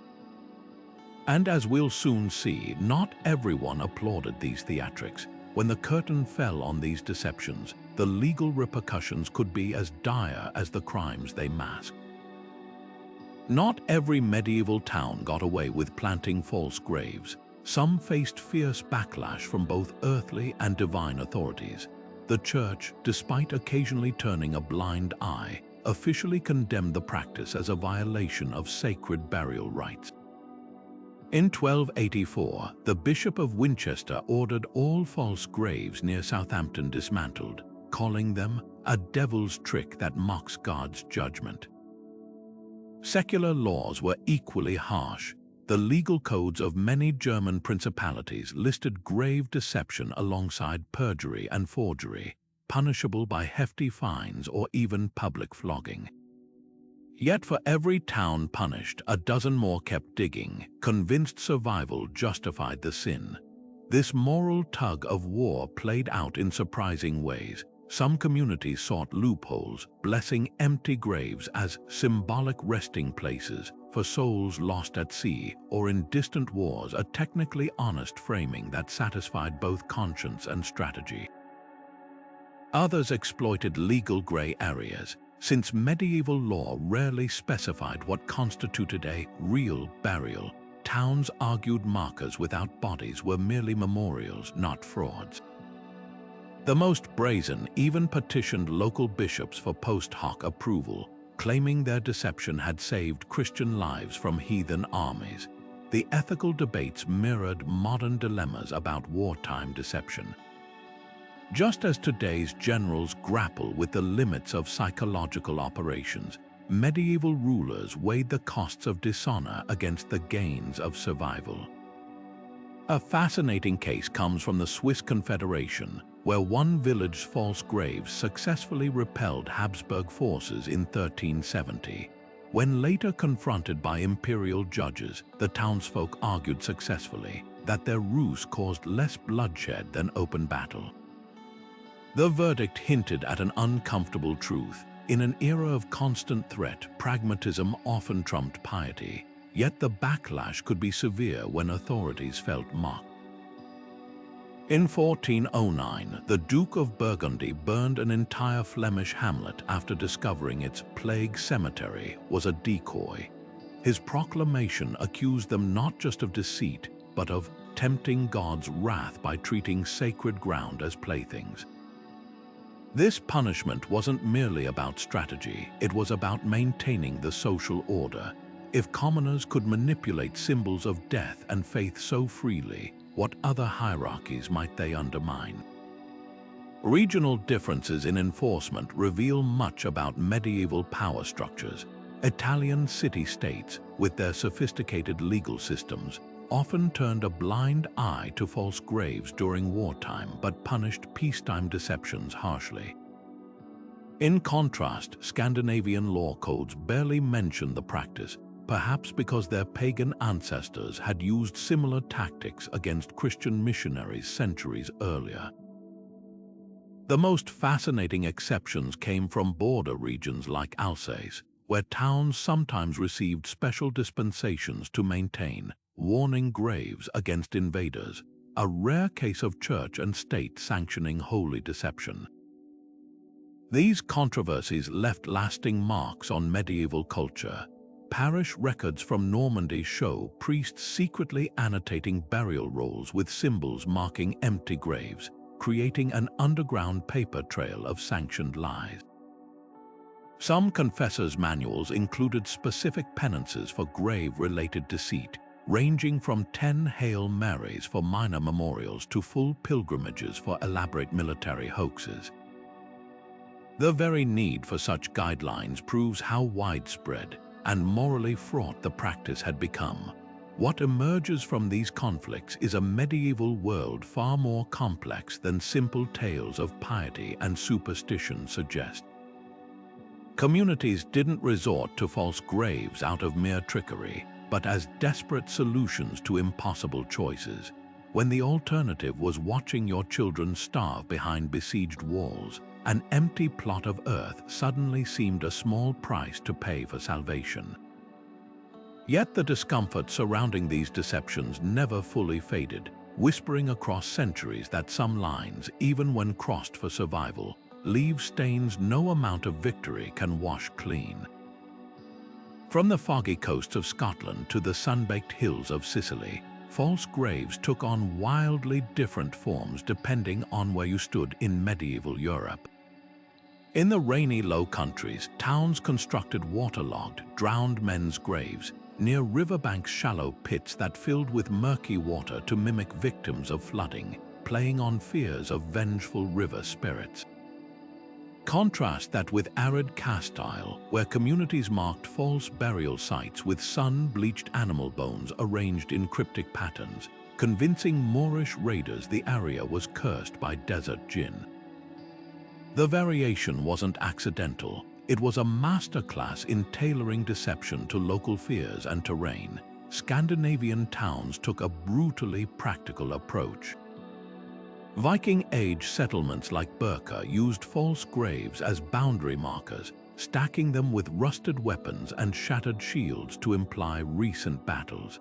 And as we'll soon see, not everyone applauded these theatrics. When the curtain fell on these deceptions, the legal repercussions could be as dire as the crimes they masked. Not every medieval town got away with planting false graves. Some faced fierce backlash from both earthly and divine authorities. The Church, despite occasionally turning a blind eye, officially condemned the practice as a violation of sacred burial rites. In 1284, the Bishop of Winchester ordered all false graves near Southampton dismantled, calling them a devil's trick that mocks God's judgment. Secular laws were equally harsh. The legal codes of many German principalities listed grave deception alongside perjury and forgery, punishable by hefty fines or even public flogging. Yet for every town punished, a dozen more kept digging, convinced survival justified the sin. This moral tug-of-war played out in surprising ways. Some communities sought loopholes, blessing empty graves as symbolic resting places for souls lost at sea or in distant wars, a technically honest framing that satisfied both conscience and strategy. Others exploited legal gray areas, since medieval law rarely specified what constituted a real burial. Towns argued markers without bodies were merely memorials, not frauds. The most brazen even petitioned local bishops for post hoc approval, claiming their deception had saved Christian lives from heathen armies. The ethical debates mirrored modern dilemmas about wartime deception. Just as today's generals grapple with the limits of psychological operations, medieval rulers weighed the costs of dishonor against the gains of survival. A fascinating case comes from the Swiss Confederation, where one village's false graves successfully repelled Habsburg forces in 1370. When later confronted by imperial judges, the townsfolk argued successfully that their ruse caused less bloodshed than open battle. The verdict hinted at an uncomfortable truth. In an era of constant threat, pragmatism often trumped piety, yet the backlash could be severe when authorities felt mocked. In 1409, the Duke of Burgundy burned an entire Flemish hamlet after discovering its plague cemetery was a decoy. His proclamation accused them not just of deceit, but of tempting God's wrath by treating sacred ground as playthings. This punishment wasn't merely about strategy, it was about maintaining the social order. If commoners could manipulate symbols of death and faith so freely, what other hierarchies might they undermine? Regional differences in enforcement reveal much about medieval power structures. Italian city-states, with their sophisticated legal systems, often turned a blind eye to false graves during wartime but punished peacetime deceptions harshly. In contrast, Scandinavian law codes barely mention the practice, perhaps because their pagan ancestors had used similar tactics against Christian missionaries centuries earlier. The most fascinating exceptions came from border regions like Alsace, where towns sometimes received special dispensations to maintain warning graves against invaders, a rare case of church and state sanctioning holy deception. These controversies left lasting marks on medieval culture. Parish records from Normandy show priests secretly annotating burial rolls with symbols marking empty graves, creating an underground paper trail of sanctioned lies. Some confessors' manuals included specific penances for grave-related deceit, ranging from 10 Hail Marys for minor memorials to full pilgrimages for elaborate military hoaxes. The very need for such guidelines proves how widespread and morally fraught the practice had become. What emerges from these conflicts is a medieval world far more complex than simple tales of piety and superstition suggest. Communities didn't resort to false graves out of mere trickery, but as desperate solutions to impossible choices. When the alternative was watching your children starve behind besieged walls, an empty plot of earth suddenly seemed a small price to pay for salvation. Yet the discomfort surrounding these deceptions never fully faded, whispering across centuries that some lines, even when crossed for survival, leave stains no amount of victory can wash clean. From the foggy coasts of Scotland to the sun-baked hills of Sicily, false graves took on wildly different forms depending on where you stood in medieval Europe. In the rainy Low Countries, towns constructed waterlogged, drowned men's graves, near riverbanks shallow pits that filled with murky water to mimic victims of flooding, playing on fears of vengeful river spirits. Contrast that with arid Castile, where communities marked false burial sites with sun-bleached animal bones arranged in cryptic patterns, convincing Moorish raiders the area was cursed by desert jinn. The variation wasn't accidental. It was a masterclass in tailoring deception to local fears and terrain. Scandinavian towns took a brutally practical approach. Viking-age settlements like Birka used false graves as boundary markers, stacking them with rusted weapons and shattered shields to imply recent battles.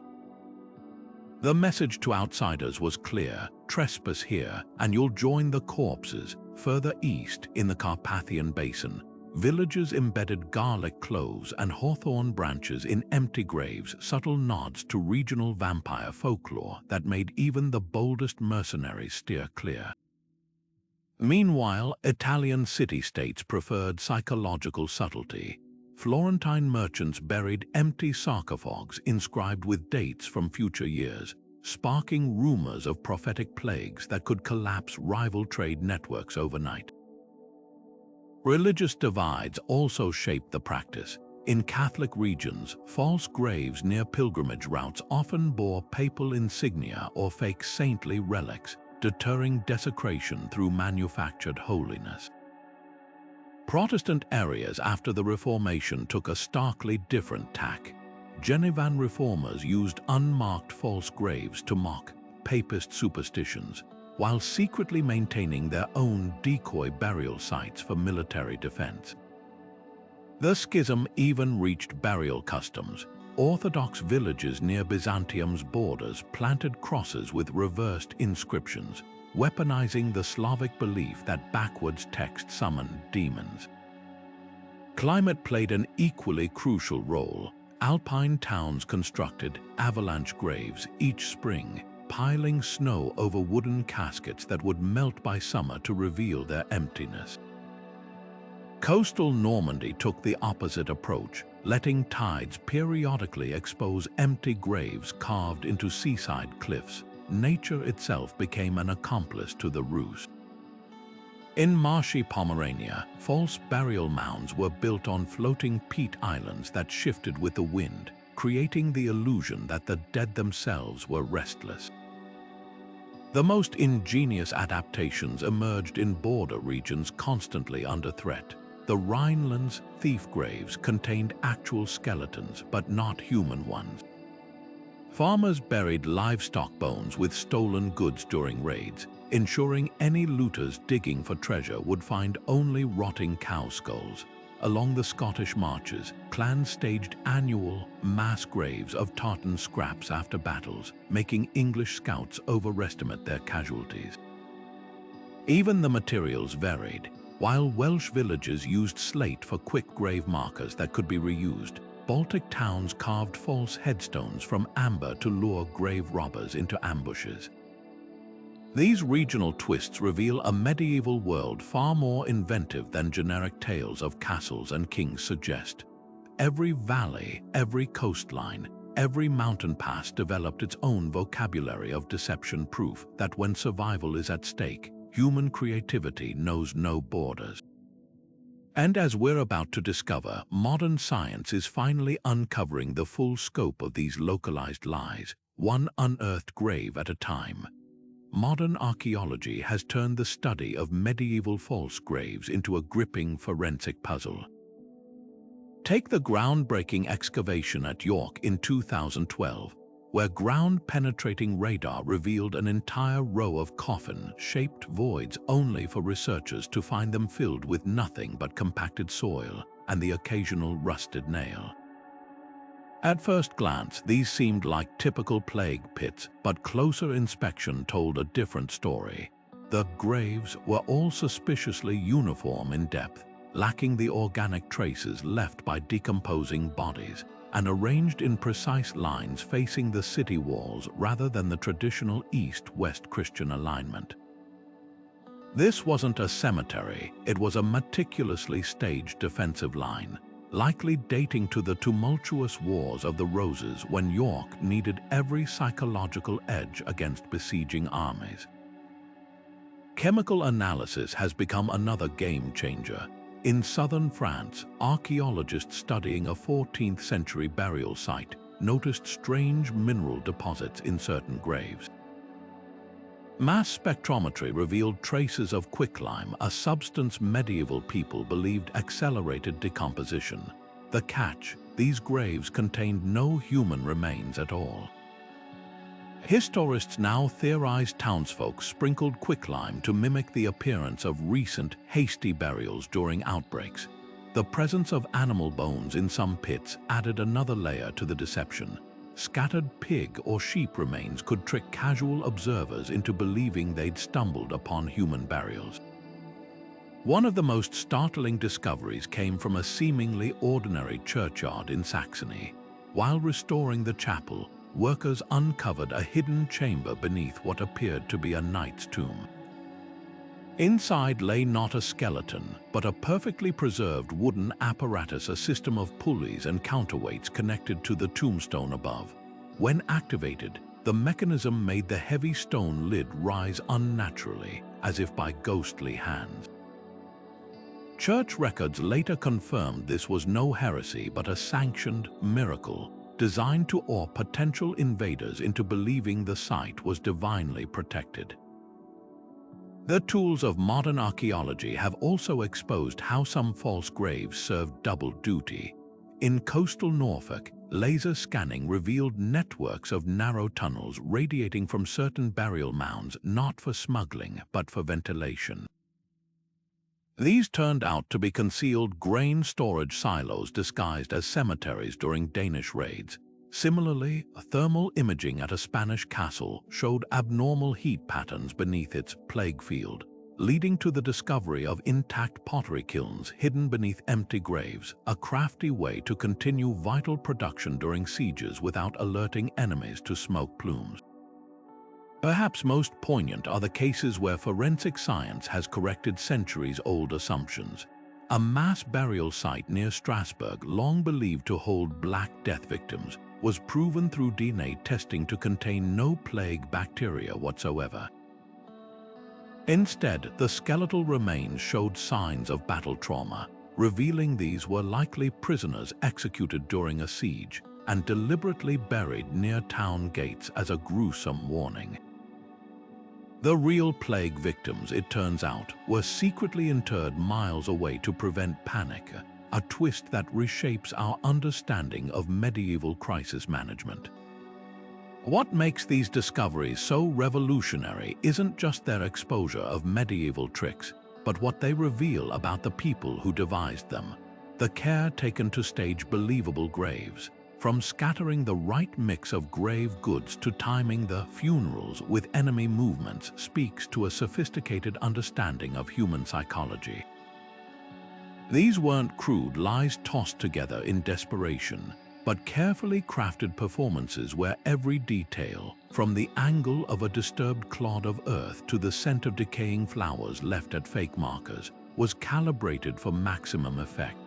The message to outsiders was clear: trespass here and you'll join the corpses. Further east, in the Carpathian Basin, villagers embedded garlic cloves and hawthorn branches in empty graves, subtle nods to regional vampire folklore that made even the boldest mercenaries steer clear. Meanwhile, Italian city-states preferred psychological subtlety. Florentine merchants buried empty sarcophags inscribed with dates from future years, sparking rumors of prophetic plagues that could collapse rival trade networks overnight. Religious divides also shaped the practice. In Catholic regions, false graves near pilgrimage routes often bore papal insignia or fake saintly relics, deterring desecration through manufactured holiness. Protestant areas after the Reformation took a starkly different tack. Genevan reformers used unmarked false graves to mock papist superstitions, while secretly maintaining their own decoy burial sites for military defense. The schism even reached burial customs. Orthodox villages near Byzantium's borders planted crosses with reversed inscriptions, weaponizing the Slavic belief that backwards text summoned demons. Climate played an equally crucial role. Alpine towns constructed avalanche graves each spring, piling snow over wooden caskets that would melt by summer to reveal their emptiness. Coastal Normandy took the opposite approach, letting tides periodically expose empty graves carved into seaside cliffs. Nature itself became an accomplice to the ruse. In marshy Pomerania, false burial mounds were built on floating peat islands that shifted with the wind, creating the illusion that the dead themselves were restless. The most ingenious adaptations emerged in border regions constantly under threat. The Rhineland's thief graves contained actual skeletons, but not human ones. Farmers buried livestock bones with stolen goods during raids, ensuring any looters digging for treasure would find only rotting cow skulls. Along the Scottish marches, clans staged annual mass graves of tartan scraps after battles, making English scouts overestimate their casualties. Even the materials varied. While Welsh villages used slate for quick grave markers that could be reused, Baltic towns carved false headstones from amber to lure grave robbers into ambushes. These regional twists reveal a medieval world far more inventive than generic tales of castles and kings suggest. Every valley, every coastline, every mountain pass developed its own vocabulary of deception, proof that when survival is at stake, human creativity knows no borders. And as we're about to discover, modern science is finally uncovering the full scope of these localized lies, one unearthed grave at a time. Modern archaeology has turned the study of medieval false graves into a gripping forensic puzzle. Take the groundbreaking excavation at York in 2012, where ground-penetrating radar revealed an entire row of coffin-shaped voids only for researchers to find them filled with nothing but compacted soil and the occasional rusted nail. At first glance, these seemed like typical plague pits, but closer inspection told a different story. The graves were all suspiciously uniform in depth, lacking the organic traces left by decomposing bodies, and arranged in precise lines facing the city walls rather than the traditional east-west Christian alignment. This wasn't a cemetery, it was a meticulously staged defensive line, likely dating to the tumultuous Wars of the Roses when York needed every psychological edge against besieging armies. Chemical analysis has become another game changer. In southern France, archaeologists studying a 14th century burial site noticed strange mineral deposits in certain graves. Mass spectrometry revealed traces of quicklime, a substance medieval people believed accelerated decomposition. The catch: these graves contained no human remains at all. Historians now theorize townsfolk sprinkled quicklime to mimic the appearance of recent, hasty burials during outbreaks. The presence of animal bones in some pits added another layer to the deception. Scattered pig or sheep remains could trick casual observers into believing they'd stumbled upon human burials. One of the most startling discoveries came from a seemingly ordinary churchyard in Saxony. While restoring the chapel, workers uncovered a hidden chamber beneath what appeared to be a knight's tomb. Inside lay not a skeleton, but a perfectly preserved wooden apparatus, a system of pulleys and counterweights connected to the tombstone above. When activated, the mechanism made the heavy stone lid rise unnaturally, as if by ghostly hands. Church records later confirmed this was no heresy but a sanctioned miracle, designed to awe potential invaders into believing the site was divinely protected. The tools of modern archaeology have also exposed how some false graves served double duty. In coastal Norfolk, laser scanning revealed networks of narrow tunnels radiating from certain burial mounds, not for smuggling but for ventilation. These turned out to be concealed grain storage silos disguised as cemeteries during Danish raids. Similarly, thermal imaging at a Spanish castle showed abnormal heat patterns beneath its plague field, leading to the discovery of intact pottery kilns hidden beneath empty graves, a crafty way to continue vital production during sieges without alerting enemies to smoke plumes. Perhaps most poignant are the cases where forensic science has corrected centuries-old assumptions. A mass burial site near Strasbourg, long believed to hold Black Death victims, was proven through DNA testing to contain no plague bacteria whatsoever. Instead, the skeletal remains showed signs of battle trauma, revealing these were likely prisoners executed during a siege and deliberately buried near town gates as a gruesome warning. The real plague victims, it turns out, were secretly interred miles away to prevent panic, a twist that reshapes our understanding of medieval crisis management. What makes these discoveries so revolutionary isn't just their exposure of medieval tricks, but what they reveal about the people who devised them. The care taken to stage believable graves, from scattering the right mix of grave goods to timing the funerals with enemy movements, speaks to a sophisticated understanding of human psychology. These weren't crude lies tossed together in desperation, but carefully crafted performances where every detail, from the angle of a disturbed clod of earth to the scent of decaying flowers left at fake markers, was calibrated for maximum effect.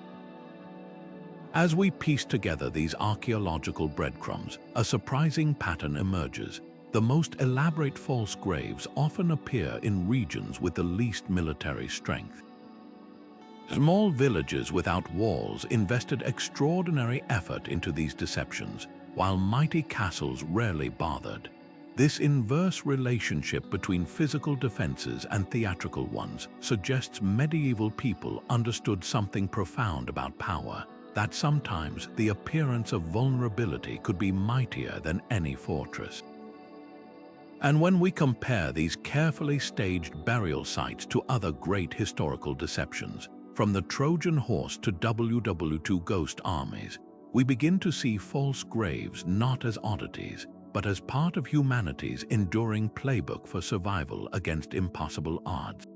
As we piece together these archaeological breadcrumbs, a surprising pattern emerges. The most elaborate false graves often appear in regions with the least military strength. Small villages without walls invested extraordinary effort into these deceptions, while mighty castles rarely bothered. This inverse relationship between physical defenses and theatrical ones suggests medieval people understood something profound about power, that sometimes the appearance of vulnerability could be mightier than any fortress. And when we compare these carefully staged burial sites to other great historical deceptions, from the Trojan horse to WW2 ghost armies, we begin to see false graves not as oddities, but as part of humanity's enduring playbook for survival against impossible odds.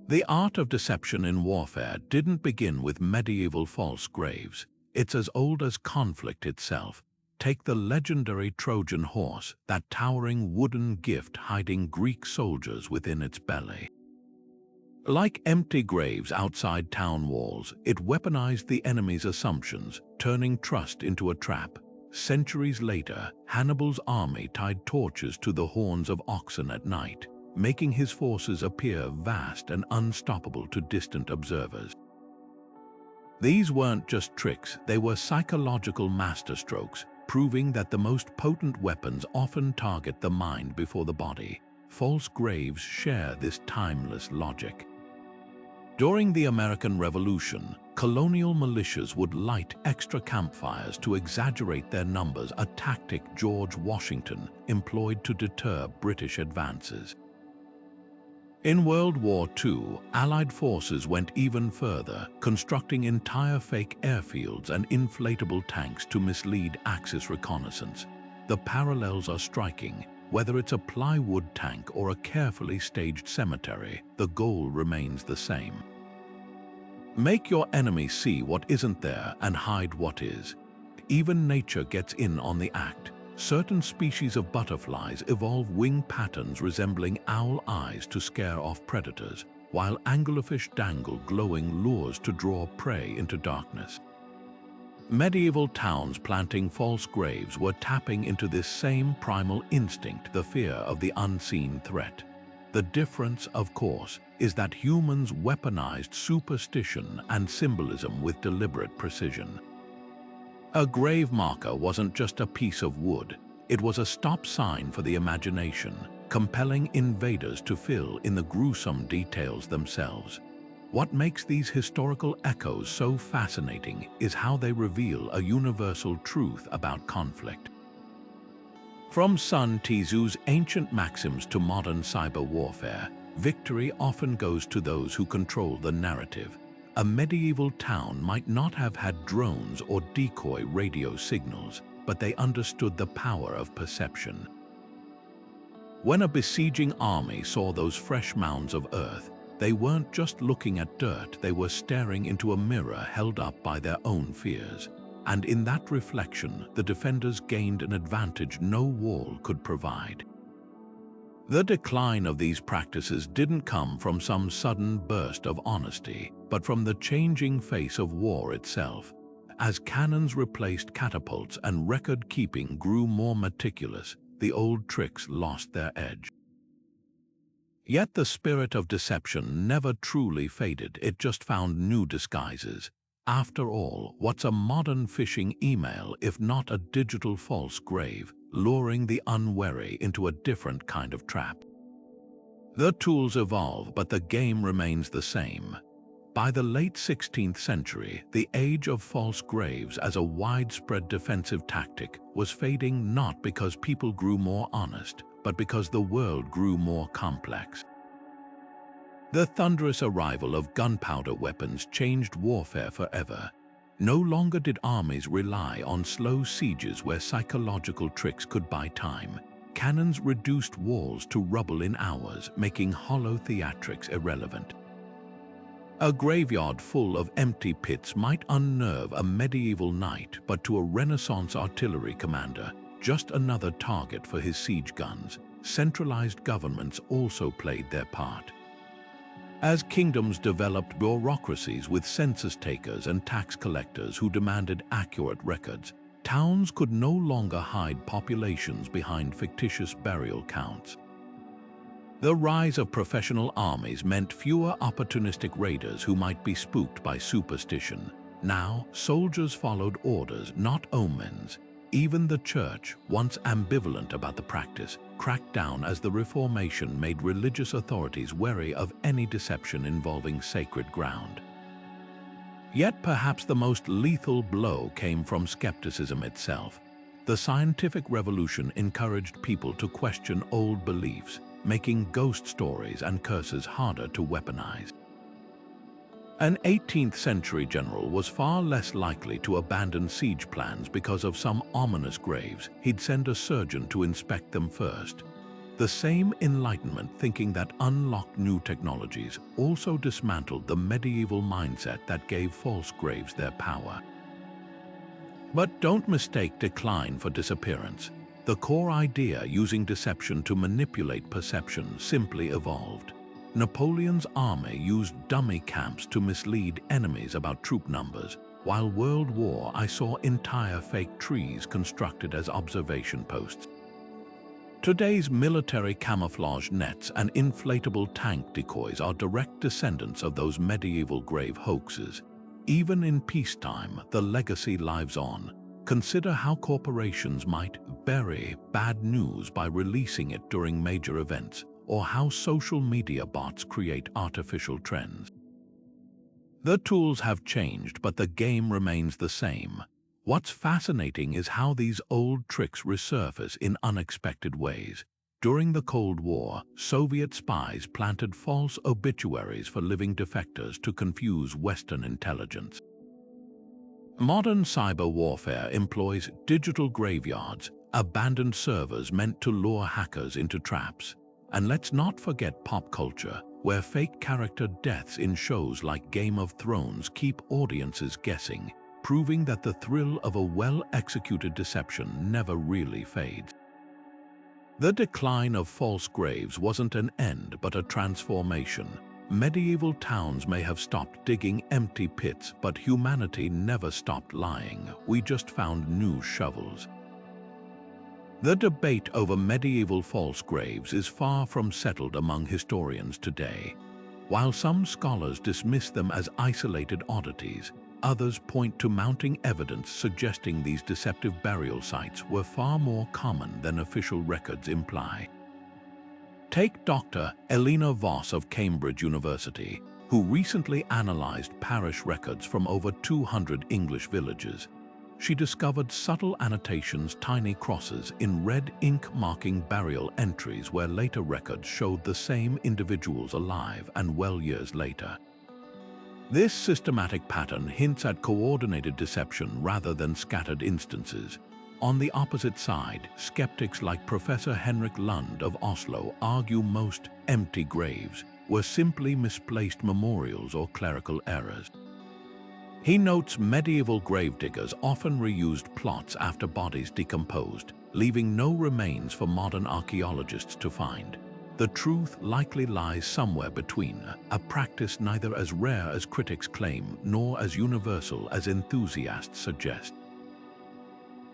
The art of deception in warfare didn't begin with medieval false graves. It's as old as conflict itself. Take the legendary Trojan horse, that towering wooden gift hiding Greek soldiers within its belly. Like empty graves outside town walls, it weaponized the enemy's assumptions, turning trust into a trap. Centuries later, Hannibal's army tied torches to the horns of oxen at night, making his forces appear vast and unstoppable to distant observers. These weren't just tricks, they were psychological masterstrokes, proving that the most potent weapons often target the mind before the body. False graves share this timeless logic. During the American Revolution, colonial militias would light extra campfires to exaggerate their numbers, a tactic George Washington employed to deter British advances. In World War II, Allied forces went even further, constructing entire fake airfields and inflatable tanks to mislead Axis reconnaissance. The parallels are striking. Whether it's a plywood tank or a carefully staged cemetery, the goal remains the same. Make your enemy see what isn't there and hide what is. Even nature gets in on the act. Certain species of butterflies evolve wing patterns resembling owl eyes to scare off predators, while anglerfish dangle glowing lures to draw prey into darkness. Medieval towns planting false graves were tapping into this same primal instinct, the fear of the unseen threat. The difference, of course, is that humans weaponized superstition and symbolism with deliberate precision. A grave marker wasn't just a piece of wood, it was a stop sign for the imagination, compelling invaders to fill in the gruesome details themselves. What makes these historical echoes so fascinating is how they reveal a universal truth about conflict. From Sun Tzu's ancient maxims to modern cyber warfare, victory often goes to those who control the narrative. A medieval town might not have had drones or decoy radio signals, but they understood the power of perception. When a besieging army saw those fresh mounds of earth, they weren't just looking at dirt, they were staring into a mirror held up by their own fears. And in that reflection, the defenders gained an advantage no wall could provide. The decline of these practices didn't come from some sudden burst of honesty, but from the changing face of war itself. As cannons replaced catapults and record-keeping grew more meticulous, the old tricks lost their edge. Yet the spirit of deception never truly faded, it just found new disguises. After all, what's a modern phishing email if not a digital false grave, luring the unwary into a different kind of trap? The tools evolve, but the game remains the same. By the late 16th century, the age of false graves as a widespread defensive tactic was fading, not because people grew more honest, but because the world grew more complex. The thunderous arrival of gunpowder weapons changed warfare forever. No longer did armies rely on slow sieges where psychological tricks could buy time. Cannons reduced walls to rubble in hours, making hollow theatrics irrelevant. A graveyard full of empty pits might unnerve a medieval knight, but to a Renaissance artillery commander, just another target for his siege guns. Centralized governments also played their part. As kingdoms developed bureaucracies with census takers and tax collectors who demanded accurate records, towns could no longer hide populations behind fictitious burial counts. The rise of professional armies meant fewer opportunistic raiders who might be spooked by superstition. Now, soldiers followed orders, not omens. Even the church, once ambivalent about the practice, cracked down as the Reformation made religious authorities wary of any deception involving sacred ground. Yet perhaps the most lethal blow came from skepticism itself. The scientific revolution encouraged people to question old beliefs, making ghost stories and curses harder to weaponize. An 18th century general was far less likely to abandon siege plans because of some ominous graves. He'd send a surgeon to inspect them first. The same Enlightenment thinking that unlocked new technologies also dismantled the medieval mindset that gave false graves their power. But don't mistake decline for disappearance. The core idea, using deception to manipulate perception, simply evolved. Napoleon's army used dummy camps to mislead enemies about troop numbers, while World War I saw entire fake trees constructed as observation posts. Today's military camouflage nets and inflatable tank decoys are direct descendants of those medieval grave hoaxes. Even in peacetime, the legacy lives on. Consider how corporations might bury bad news by releasing it during major events, or how social media bots create artificial trends. The tools have changed, but the game remains the same. What's fascinating is how these old tricks resurface in unexpected ways. During the Cold War, Soviet spies planted false obituaries for living defectors to confuse Western intelligence. Modern cyber warfare employs digital graveyards, abandoned servers meant to lure hackers into traps. And let's not forget pop culture, where fake character deaths in shows like Game of Thrones keep audiences guessing, proving that the thrill of a well-executed deception never really fades. The decline of false graves wasn't an end but a transformation. Medieval towns may have stopped digging empty pits, but humanity never stopped lying. We just found new shovels. The debate over medieval false graves is far from settled among historians today. While some scholars dismiss them as isolated oddities, others point to mounting evidence suggesting these deceptive burial sites were far more common than official records imply. Take Dr. Elena Voss of Cambridge University, who recently analyzed parish records from over 200 English villages. she discovered subtle annotations, tiny crosses in red ink marking burial entries where later records showed the same individuals alive and well years later. This systematic pattern hints at coordinated deception rather than scattered instances. On the opposite side, skeptics like Professor Henrik Lund of Oslo argue most empty graves were simply misplaced memorials or clerical errors. He notes medieval gravediggers often reused plots after bodies decomposed, leaving no remains for modern archaeologists to find. The truth likely lies somewhere between, a practice neither as rare as critics claim nor as universal as enthusiasts suggest.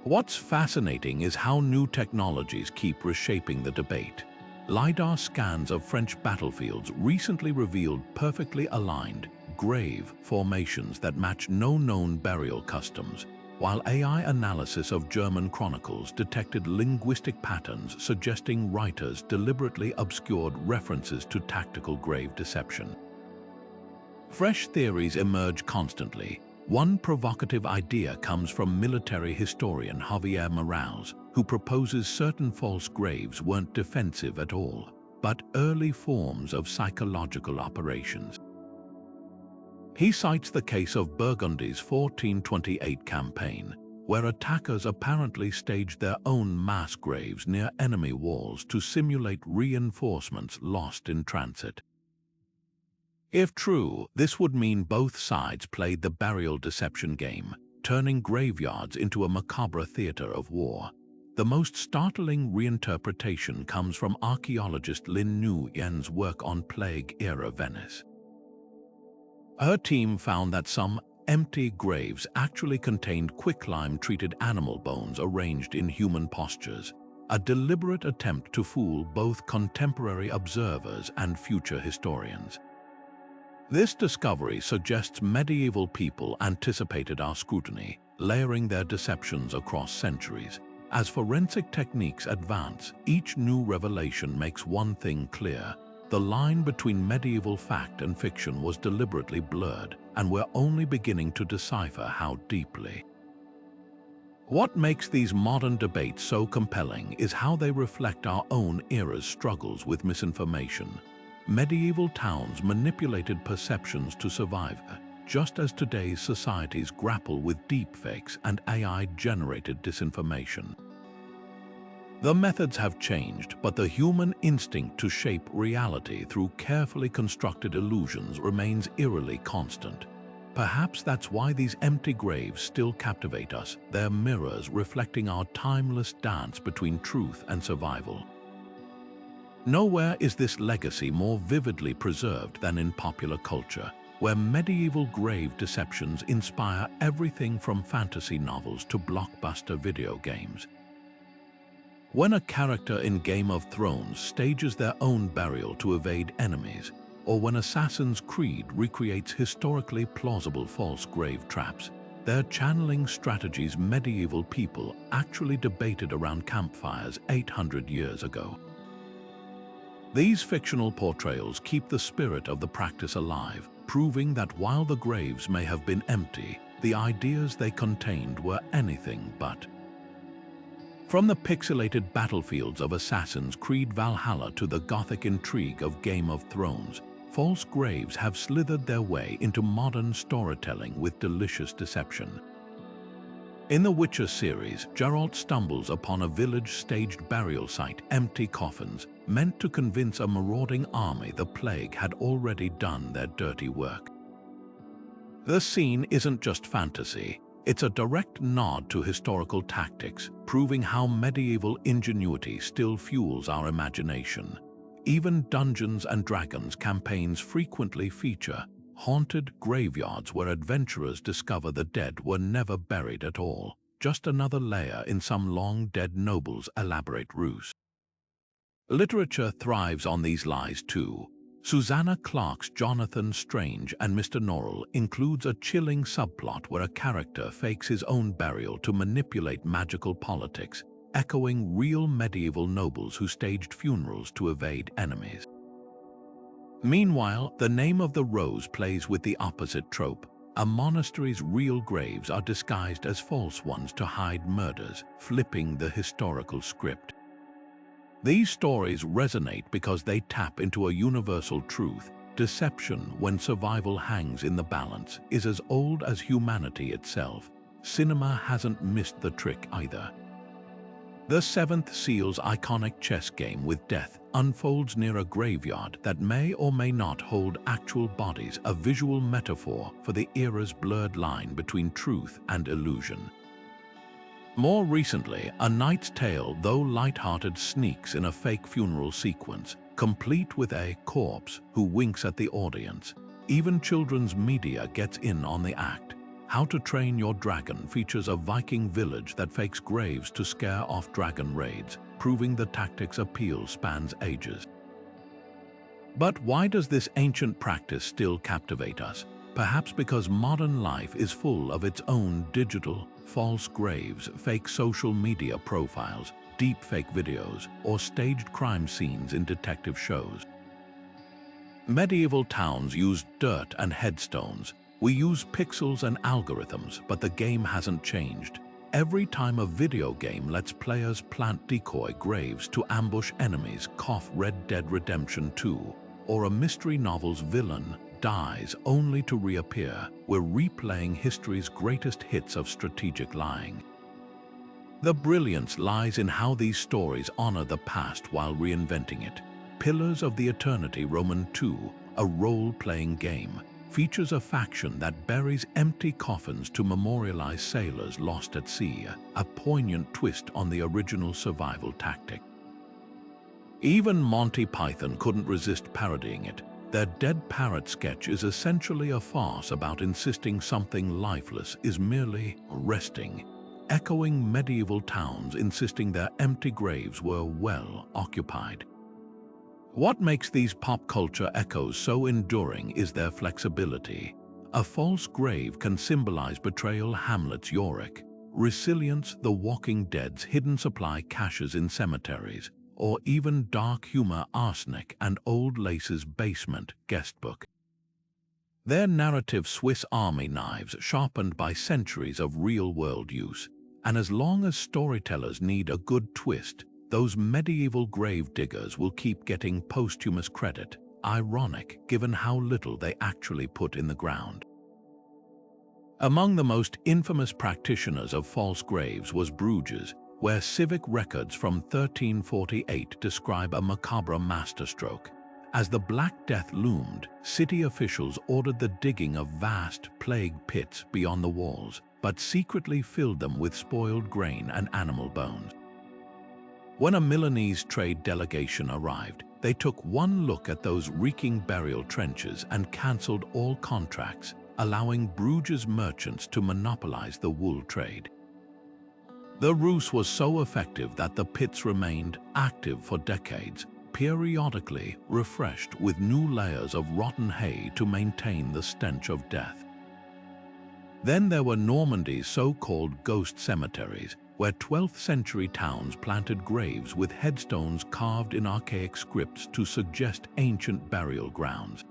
What's fascinating is how new technologies keep reshaping the debate. LiDAR scans of French battlefields recently revealed perfectly aligned, grave formations that match no known burial customs, while AI analysis of German chronicles detected linguistic patterns suggesting writers deliberately obscured references to tactical grave deception. Fresh theories emerge constantly. One provocative idea comes from military historian Javier Morales, who proposes certain false graves weren't defensive at all, but early forms of psychological operations. He cites the case of Burgundy's 1428 campaign, where attackers apparently staged their own mass graves near enemy walls to simulate reinforcements lost in transit. If true, this would mean both sides played the burial deception game, turning graveyards into a macabre theater of war. The most startling reinterpretation comes from archaeologist Lin Nguyen's work on Plague-era Venice. Her team found that some empty graves actually contained quicklime-treated animal bones arranged in human postures, a deliberate attempt to fool both contemporary observers and future historians. This discovery suggests medieval people anticipated our scrutiny, layering their deceptions across centuries. As forensic techniques advance, each new revelation makes one thing clear: the line between medieval fact and fiction was deliberately blurred, and we're only beginning to decipher how deeply. What makes these modern debates so compelling is how they reflect our own era's struggles with misinformation. Medieval towns manipulated perceptions to survive, just as today's societies grapple with deepfakes and AI-generated disinformation. The methods have changed, but the human instinct to shape reality through carefully constructed illusions remains eerily constant. Perhaps that's why these empty graves still captivate us, their mirrors reflecting our timeless dance between truth and survival. Nowhere is this legacy more vividly preserved than in popular culture, where medieval grave deceptions inspire everything from fantasy novels to blockbuster video games. When a character in Game of Thrones stages their own burial to evade enemies, or when Assassin's Creed recreates historically plausible false grave traps, they're channeling strategies medieval people actually debated around campfires 800 years ago. These fictional portrayals keep the spirit of the practice alive, proving that while the graves may have been empty, the ideas they contained were anything but. From the pixelated battlefields of Assassin's Creed Valhalla to the gothic intrigue of Game of Thrones, false graves have slithered their way into modern storytelling with delicious deception. In the Witcher series, Geralt stumbles upon a village-staged burial site, empty coffins, meant to convince a marauding army the plague had already done their dirty work. The scene isn't just fantasy. It's a direct nod to historical tactics, proving how medieval ingenuity still fuels our imagination. Even Dungeons & Dragons campaigns frequently feature haunted graveyards where adventurers discover the dead were never buried at all, just another layer in some long-dead noble's elaborate ruse. Literature thrives on these lies too. Susanna Clarke's Jonathan Strange and Mr. Norrell includes a chilling subplot where a character fakes his own burial to manipulate magical politics, echoing real medieval nobles who staged funerals to evade enemies. Meanwhile, The Name of the Rose plays with the opposite trope. a monastery's real graves are disguised as false ones to hide murders, flipping the historical script. These stories resonate because they tap into a universal truth. Deception, when survival hangs in the balance, is as old as humanity itself. Cinema hasn't missed the trick either. The Seventh Seal's iconic chess game with death unfolds near a graveyard that may or may not hold actual bodies, a visual metaphor for the era's blurred line between truth and illusion. More recently, A Knight's Tale, though light-hearted, sneaks in a fake funeral sequence, complete with a corpse who winks at the audience. Even children's media gets in on the act. How to Train Your Dragon features a Viking village that fakes graves to scare off dragon raids, proving the tactic's appeal spans ages. But why does this ancient practice still captivate us? Perhaps because modern life is full of its own digital, false graves, fake social media profiles, deepfake videos, or staged crime scenes in detective shows. Medieval towns used dirt and headstones. We use pixels and algorithms, but the game hasn't changed. Every time a video game lets players plant decoy graves to ambush enemies, cough Red Dead Redemption 2, or a mystery novel's villain dies only to reappear, we're replaying history's greatest hits of strategic lying. The brilliance lies in how these stories honor the past while reinventing it. Pillars of the Eternity Roman II, a role-playing game, features a faction that buries empty coffins to memorialize sailors lost at sea, a poignant twist on the original survival tactic. Even Monty Python couldn't resist parodying it. Their Dead Parrot sketch is essentially a farce about insisting something lifeless is merely resting, echoing medieval towns insisting their empty graves were well occupied. What makes these pop culture echoes so enduring is their flexibility. A false grave can symbolize betrayal, Hamlet's Yorick; resilience, The Walking Dead's hidden supply caches in cemeteries; or even dark humor, Arsenic and Old Lace's Basement guestbook. Their narrative Swiss Army knives sharpened by centuries of real-world use. And as long as storytellers need a good twist, those medieval grave diggers will keep getting posthumous credit, ironic given how little they actually put in the ground. Among the most infamous practitioners of false graves was Bruges, where civic records from 1348 describe a macabre masterstroke. As the Black Death loomed, city officials ordered the digging of vast plague pits beyond the walls, but secretly filled them with spoiled grain and animal bones. When a Milanese trade delegation arrived, they took one look at those reeking burial trenches and cancelled all contracts, allowing Bruges merchants to monopolize the wool trade. The ruse was so effective that the pits remained active for decades, periodically refreshed with new layers of rotten hay to maintain the stench of death. Then there were Normandy's so-called ghost cemeteries, where 12th-century towns planted graves with headstones carved in archaic scripts to suggest ancient burial grounds.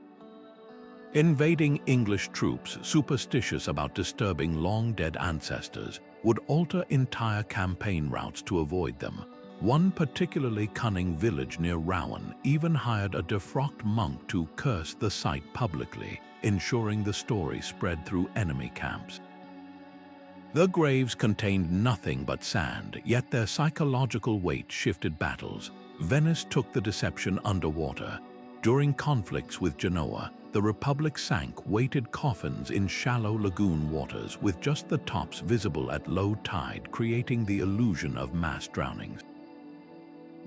Invading English troops, superstitious about disturbing long-dead ancestors, would alter entire campaign routes to avoid them. One particularly cunning village near Rouen even hired a defrocked monk to curse the site publicly, ensuring the story spread through enemy camps. The graves contained nothing but sand, yet their psychological weight shifted battles. Venice took the deception underwater. During conflicts with Genoa, the Republic sank weighted coffins in shallow lagoon waters with just the tops visible at low tide, creating the illusion of mass drownings.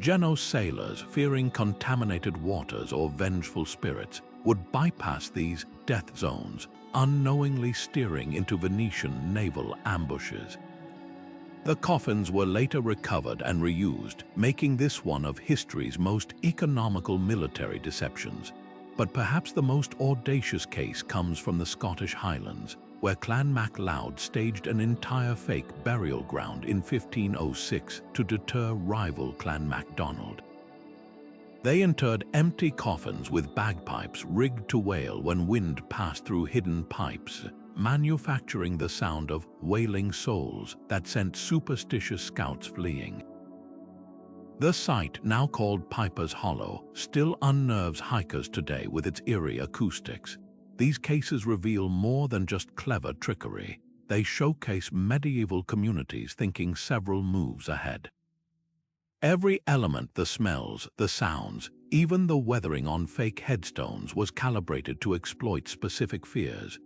Genoa sailors, fearing contaminated waters or vengeful spirits, would bypass these death zones, unknowingly steering into Venetian naval ambushes. The coffins were later recovered and reused, making this one of history's most economical military deceptions. But perhaps the most audacious case comes from the Scottish Highlands, where Clan MacLeod staged an entire fake burial ground in 1506 to deter rival Clan MacDonald. They interred empty coffins with bagpipes rigged to wail when wind passed through hidden pipes, manufacturing the sound of wailing souls that sent superstitious scouts fleeing. The site, now called Piper's Hollow, still unnerves hikers today with its eerie acoustics. These cases reveal more than just clever trickery. They showcase medieval communities thinking several moves ahead. Every element, the smells, the sounds, even the weathering on fake headstones, was calibrated to exploit specific fears.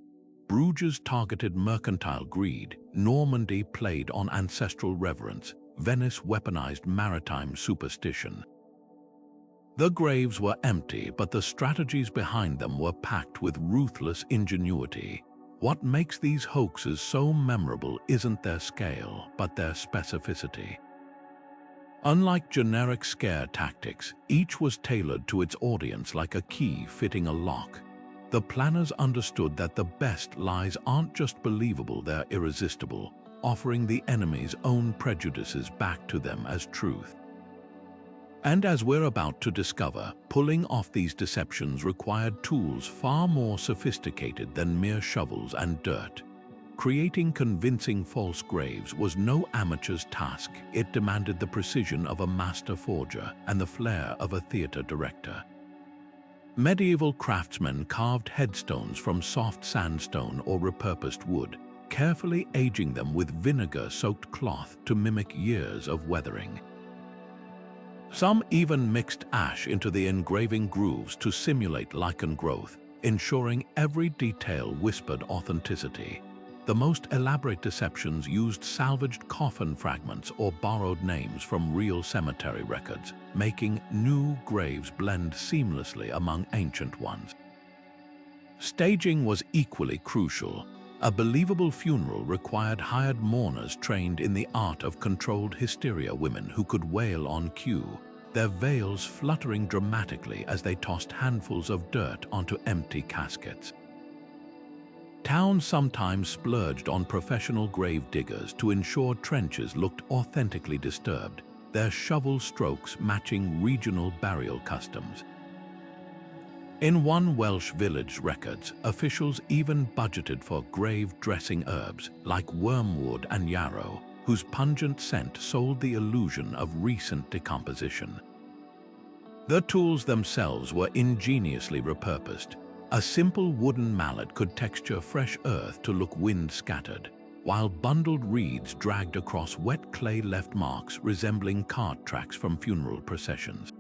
Bruges targeted mercantile greed, Normandy played on ancestral reverence, Venice weaponized maritime superstition. The graves were empty, but the strategies behind them were packed with ruthless ingenuity. What makes these hoaxes so memorable isn't their scale, but their specificity. Unlike generic scare tactics, each was tailored to its audience like a key fitting a lock. The planners understood that the best lies aren't just believable, they're irresistible, offering the enemy's own prejudices back to them as truth. And as we're about to discover, pulling off these deceptions required tools far more sophisticated than mere shovels and dirt. Creating convincing false graves was no amateur's task. It demanded the precision of a master forger and the flair of a theater director. Medieval craftsmen carved headstones from soft sandstone or repurposed wood, carefully aging them with vinegar-soaked cloth to mimic years of weathering. Some even mixed ash into the engraving grooves to simulate lichen growth, ensuring every detail whispered authenticity. The most elaborate deceptions used salvaged coffin fragments or borrowed names from real cemetery records, making new graves blend seamlessly among ancient ones. Staging was equally crucial. A believable funeral required hired mourners trained in the art of controlled hysteria, women who could wail on cue, their veils fluttering dramatically as they tossed handfuls of dirt onto empty caskets. Towns sometimes splurged on professional grave diggers to ensure trenches looked authentically disturbed, their shovel strokes matching regional burial customs. In one Welsh village records, officials even budgeted for grave dressing herbs like wormwood and yarrow, whose pungent scent sold the illusion of recent decomposition. The tools themselves were ingeniously repurposed. A simple wooden mallet could texture fresh earth to look wind-scattered, while bundled reeds dragged across wet clay left marks resembling cart tracks from funeral processions.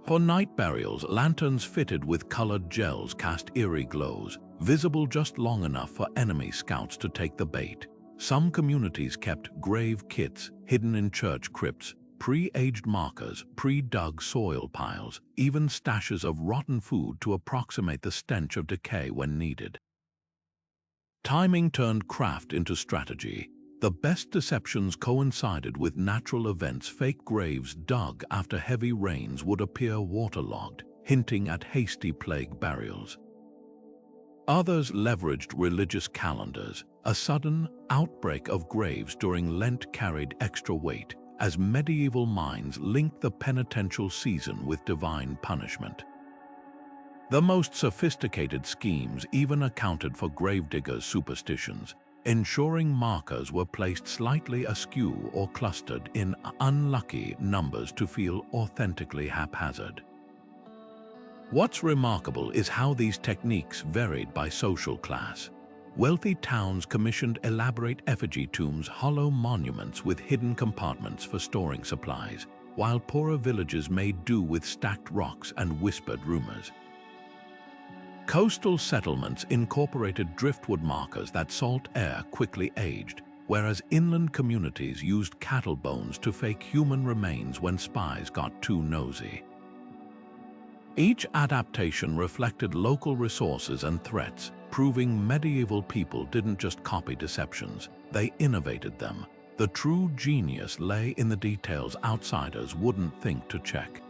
For night burials, lanterns fitted with colored gels cast eerie glows, visible just long enough for enemy scouts to take the bait. Some communities kept grave kits hidden in church crypts, pre-aged markers, pre-dug soil piles, even stashes of rotten food to approximate the stench of decay when needed. Timing turned craft into strategy. The best deceptions coincided with natural events. Fake graves dug after heavy rains would appear waterlogged, hinting at hasty plague burials. Others leveraged religious calendars. A sudden outbreak of graves during Lent carried extra weight, as medieval minds linked the penitential season with divine punishment. The most sophisticated schemes even accounted for gravediggers' superstitions, ensuring markers were placed slightly askew or clustered in unlucky numbers to feel authentically haphazard. What's remarkable is how these techniques varied by social class. Wealthy towns commissioned elaborate effigy tombs, hollow monuments with hidden compartments for storing supplies, while poorer villages made do with stacked rocks and whispered rumors. Coastal settlements incorporated driftwood markers that salt air quickly aged, whereas inland communities used cattle bones to fake human remains when spies got too nosy. Each adaptation reflected local resources and threats, proving medieval people didn't just copy deceptions, they innovated them. The true genius lay in the details outsiders wouldn't think to check.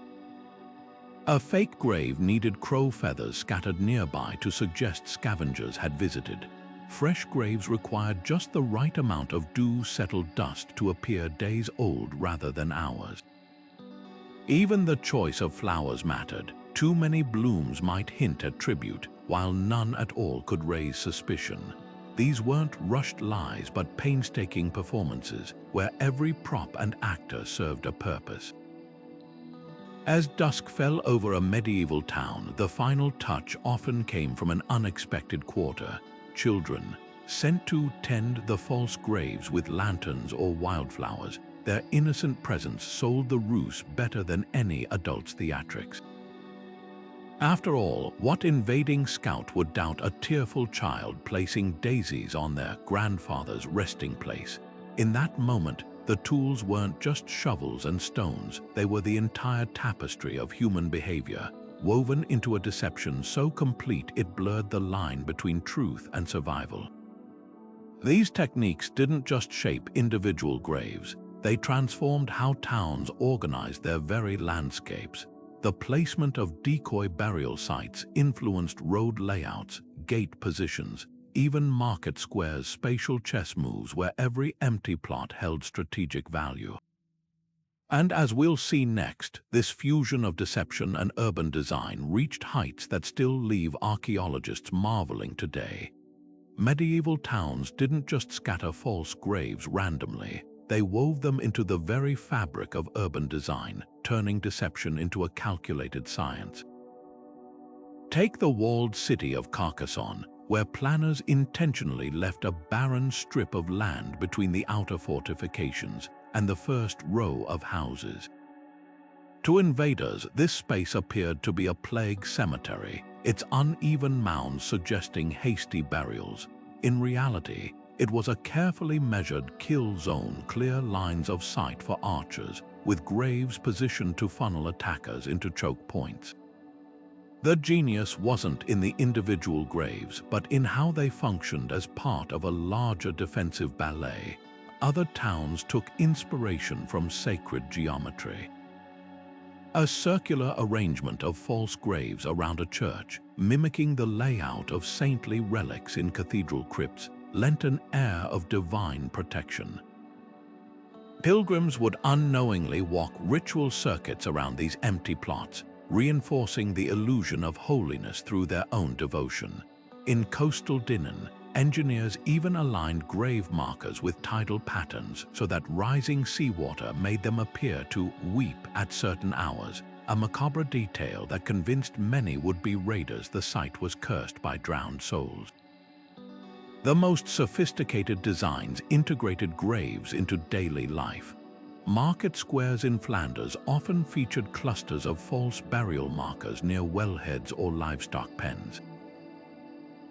A fake grave needed crow feathers scattered nearby to suggest scavengers had visited. Fresh graves required just the right amount of dew-settled dust to appear days old rather than hours. Even the choice of flowers mattered. Too many blooms might hint at tribute, while none at all could raise suspicion. These weren't rushed lies but painstaking performances, where every prop and actor served a purpose. As dusk fell over a medieval town, the final touch often came from an unexpected quarter. Children, sent to tend the false graves with lanterns or wildflowers, their innocent presence sold the ruse better than any adult's theatrics. After all, what invading scout would doubt a tearful child placing daisies on their grandfather's resting place? In that moment, the tools weren't just shovels and stones, they were the entire tapestry of human behavior, woven into a deception so complete it blurred the line between truth and survival. These techniques didn't just shape individual graves, they transformed how towns organized their very landscapes. The placement of decoy burial sites influenced road layouts, gate positions, even market squares' spatial chess moves where every empty plot held strategic value. And as we'll see next, this fusion of deception and urban design reached heights that still leave archaeologists marveling today. Medieval towns didn't just scatter false graves randomly, they wove them into the very fabric of urban design, turning deception into a calculated science. Take the walled city of Carcassonne, where planners intentionally left a barren strip of land between the outer fortifications and the first row of houses. To invaders, this space appeared to be a plague cemetery, its uneven mounds suggesting hasty burials. In reality, it was a carefully measured kill zone, clear lines of sight for archers, with graves positioned to funnel attackers into choke points. The genius wasn't in the individual graves, but in how they functioned as part of a larger defensive ballet. Other towns took inspiration from sacred geometry. A circular arrangement of false graves around a church, mimicking the layout of saintly relics in cathedral crypts, lent an air of divine protection. Pilgrims would unknowingly walk ritual circuits around these empty plots, reinforcing the illusion of holiness through their own devotion. In coastal Dinan, engineers even aligned grave markers with tidal patterns so that rising seawater made them appear to weep at certain hours, a macabre detail that convinced many would-be raiders the site was cursed by drowned souls. The most sophisticated designs integrated graves into daily life. Market squares in Flanders often featured clusters of false burial markers near wellheads or livestock pens.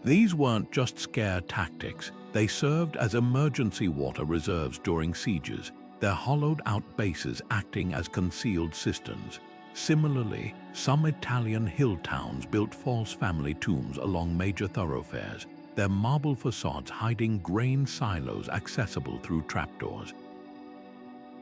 These weren't just scare tactics, they served as emergency water reserves during sieges, their hollowed-out bases acting as concealed cisterns. Similarly, some Italian hill towns built false family tombs along major thoroughfares, their marble facades hiding grain silos accessible through trapdoors.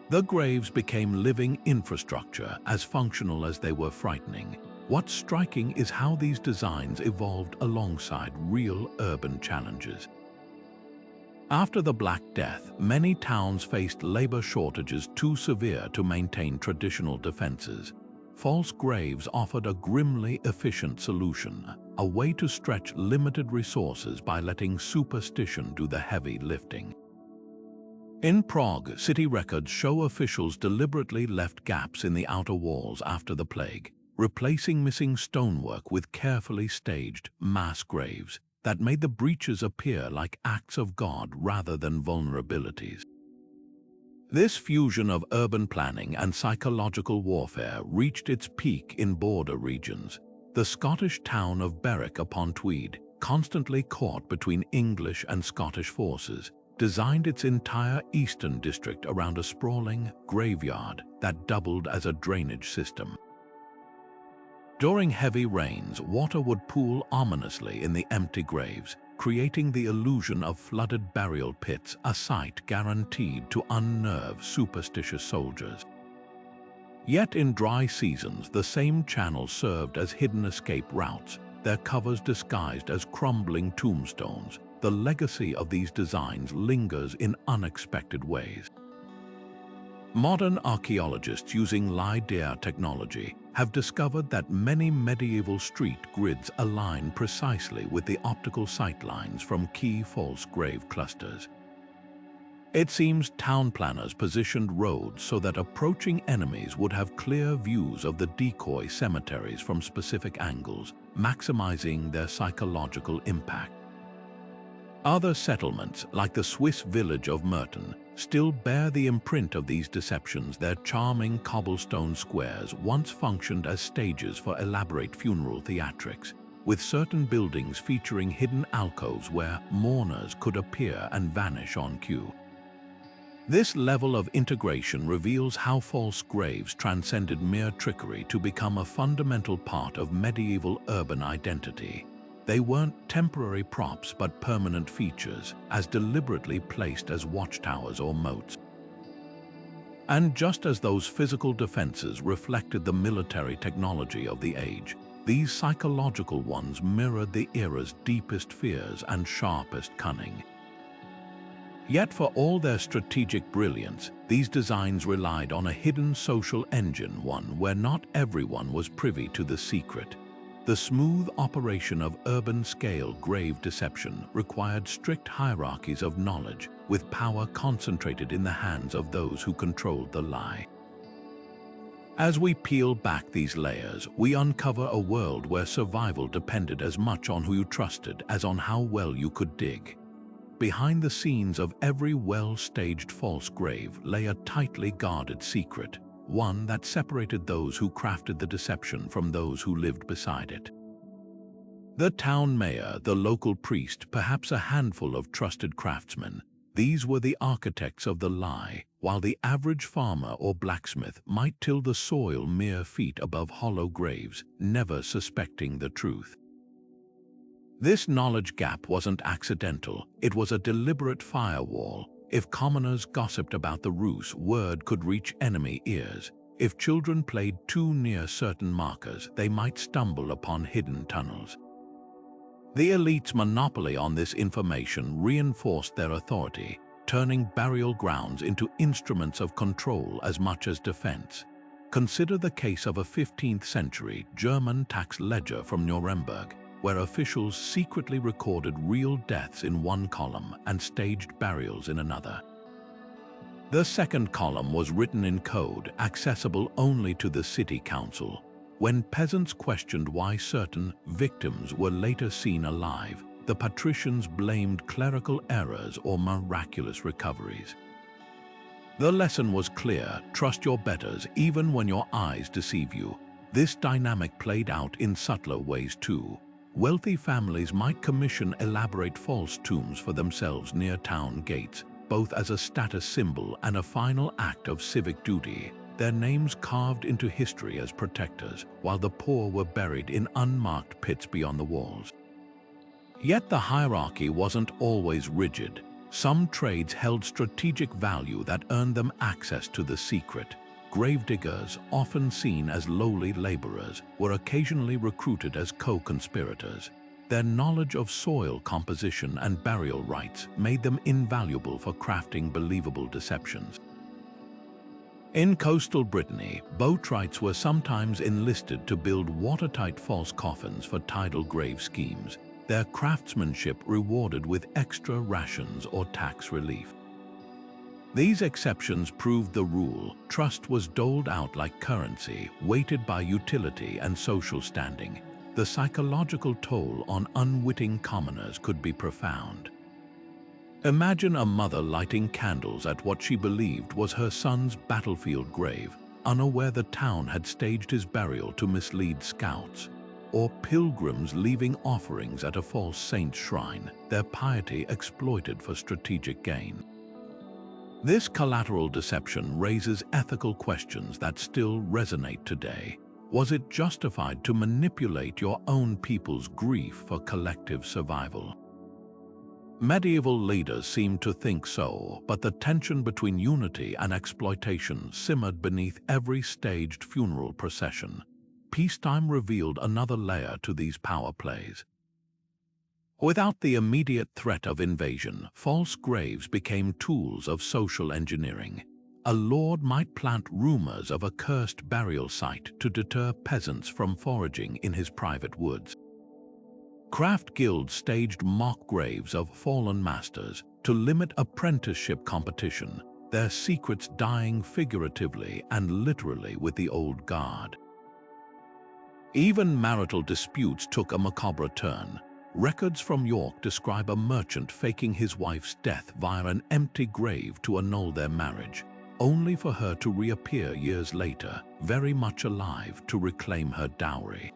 The graves became living infrastructure, as functional as they were frightening. What's striking is how these designs evolved alongside real urban challenges. After the Black Death, many towns faced labor shortages too severe to maintain traditional defenses. False graves offered a grimly efficient solution, a way to stretch limited resources by letting superstition do the heavy lifting. In Prague, city records show officials deliberately left gaps in the outer walls after the plague, replacing missing stonework with carefully staged mass graves that made the breaches appear like acts of God rather than vulnerabilities. This fusion of urban planning and psychological warfare reached its peak in border regions. The Scottish town of Berwick-upon-Tweed, constantly caught between English and Scottish forces, designed its entire eastern district around a sprawling graveyard that doubled as a drainage system. During heavy rains, water would pool ominously in the empty graves, creating the illusion of flooded burial pits, a sight guaranteed to unnerve superstitious soldiers. Yet in dry seasons, the same channels served as hidden escape routes, their covers disguised as crumbling tombstones. The legacy of these designs lingers in unexpected ways. Modern archaeologists using LiDAR technology have discovered that many medieval street grids align precisely with the optical sightlines from key false grave clusters. It seems town planners positioned roads so that approaching enemies would have clear views of the decoy cemeteries from specific angles, maximizing their psychological impact. Other settlements, like the Swiss village of Merton, still bear the imprint of these deceptions. Their charming cobblestone squares once functioned as stages for elaborate funeral theatrics, with certain buildings featuring hidden alcoves where mourners could appear and vanish on cue. This level of integration reveals how false graves transcended mere trickery to become a fundamental part of medieval urban identity. They weren't temporary props but permanent features, as deliberately placed as watchtowers or moats. And just as those physical defenses reflected the military technology of the age, these psychological ones mirrored the era's deepest fears and sharpest cunning. Yet for all their strategic brilliance, these designs relied on a hidden social engine, one where not everyone was privy to the secret. The smooth operation of urban-scale grave deception required strict hierarchies of knowledge, with power concentrated in the hands of those who controlled the lie. As we peel back these layers, we uncover a world where survival depended as much on who you trusted as on how well you could dig. Behind the scenes of every well-staged false grave lay a tightly guarded secret, one that separated those who crafted the deception from those who lived beside it. The town mayor, the local priest, perhaps a handful of trusted craftsmen, these were the architects of the lie, while the average farmer or blacksmith might till the soil mere feet above hollow graves, never suspecting the truth. This knowledge gap wasn't accidental, it was a deliberate firewall. If commoners gossiped about the ruse, word could reach enemy ears. If children played too near certain markers, they might stumble upon hidden tunnels. The elite's monopoly on this information reinforced their authority, turning burial grounds into instruments of control as much as defense. Consider the case of a 15th-century German tax ledger from Nuremberg, where officials secretly recorded real deaths in one column and staged burials in another. The second column was written in code, accessible only to the city council. When peasants questioned why certain victims were later seen alive, the patricians blamed clerical errors or miraculous recoveries. The lesson was clear: trust your betters even when your eyes deceive you. This dynamic played out in subtler ways too. Wealthy families might commission elaborate false tombs for themselves near town gates, both as a status symbol and a final act of civic duty, their names carved into history as protectors, while the poor were buried in unmarked pits beyond the walls. Yet the hierarchy wasn't always rigid. Some trades held strategic value that earned them access to the secret. Gravediggers, often seen as lowly laborers, were occasionally recruited as co-conspirators. Their knowledge of soil composition and burial rites made them invaluable for crafting believable deceptions. In coastal Brittany, boatwrights were sometimes enlisted to build watertight false coffins for tidal grave schemes, their craftsmanship rewarded with extra rations or tax relief. These exceptions proved the rule. Trust was doled out like currency, weighted by utility and social standing. The psychological toll on unwitting commoners could be profound. Imagine a mother lighting candles at what she believed was her son's battlefield grave, unaware the town had staged his burial to mislead scouts. Or pilgrims leaving offerings at a false saint's shrine, their piety exploited for strategic gain. This collateral deception raises ethical questions that still resonate today. Was it justified to manipulate your own people's grief for collective survival? Medieval leaders seemed to think so, but the tension between unity and exploitation simmered beneath every staged funeral procession. Peacetime revealed another layer to these power plays. Without the immediate threat of invasion, false graves became tools of social engineering. a lord might plant rumors of a cursed burial site to deter peasants from foraging in his private woods. Craft guilds staged mock graves of fallen masters to limit apprenticeship competition, their secrets dying figuratively and literally with the old guard. Even marital disputes took a macabre turn. Records from York describe a merchant faking his wife's death via an empty grave to annul their marriage, only for her to reappear years later, very much alive, to reclaim her dowry.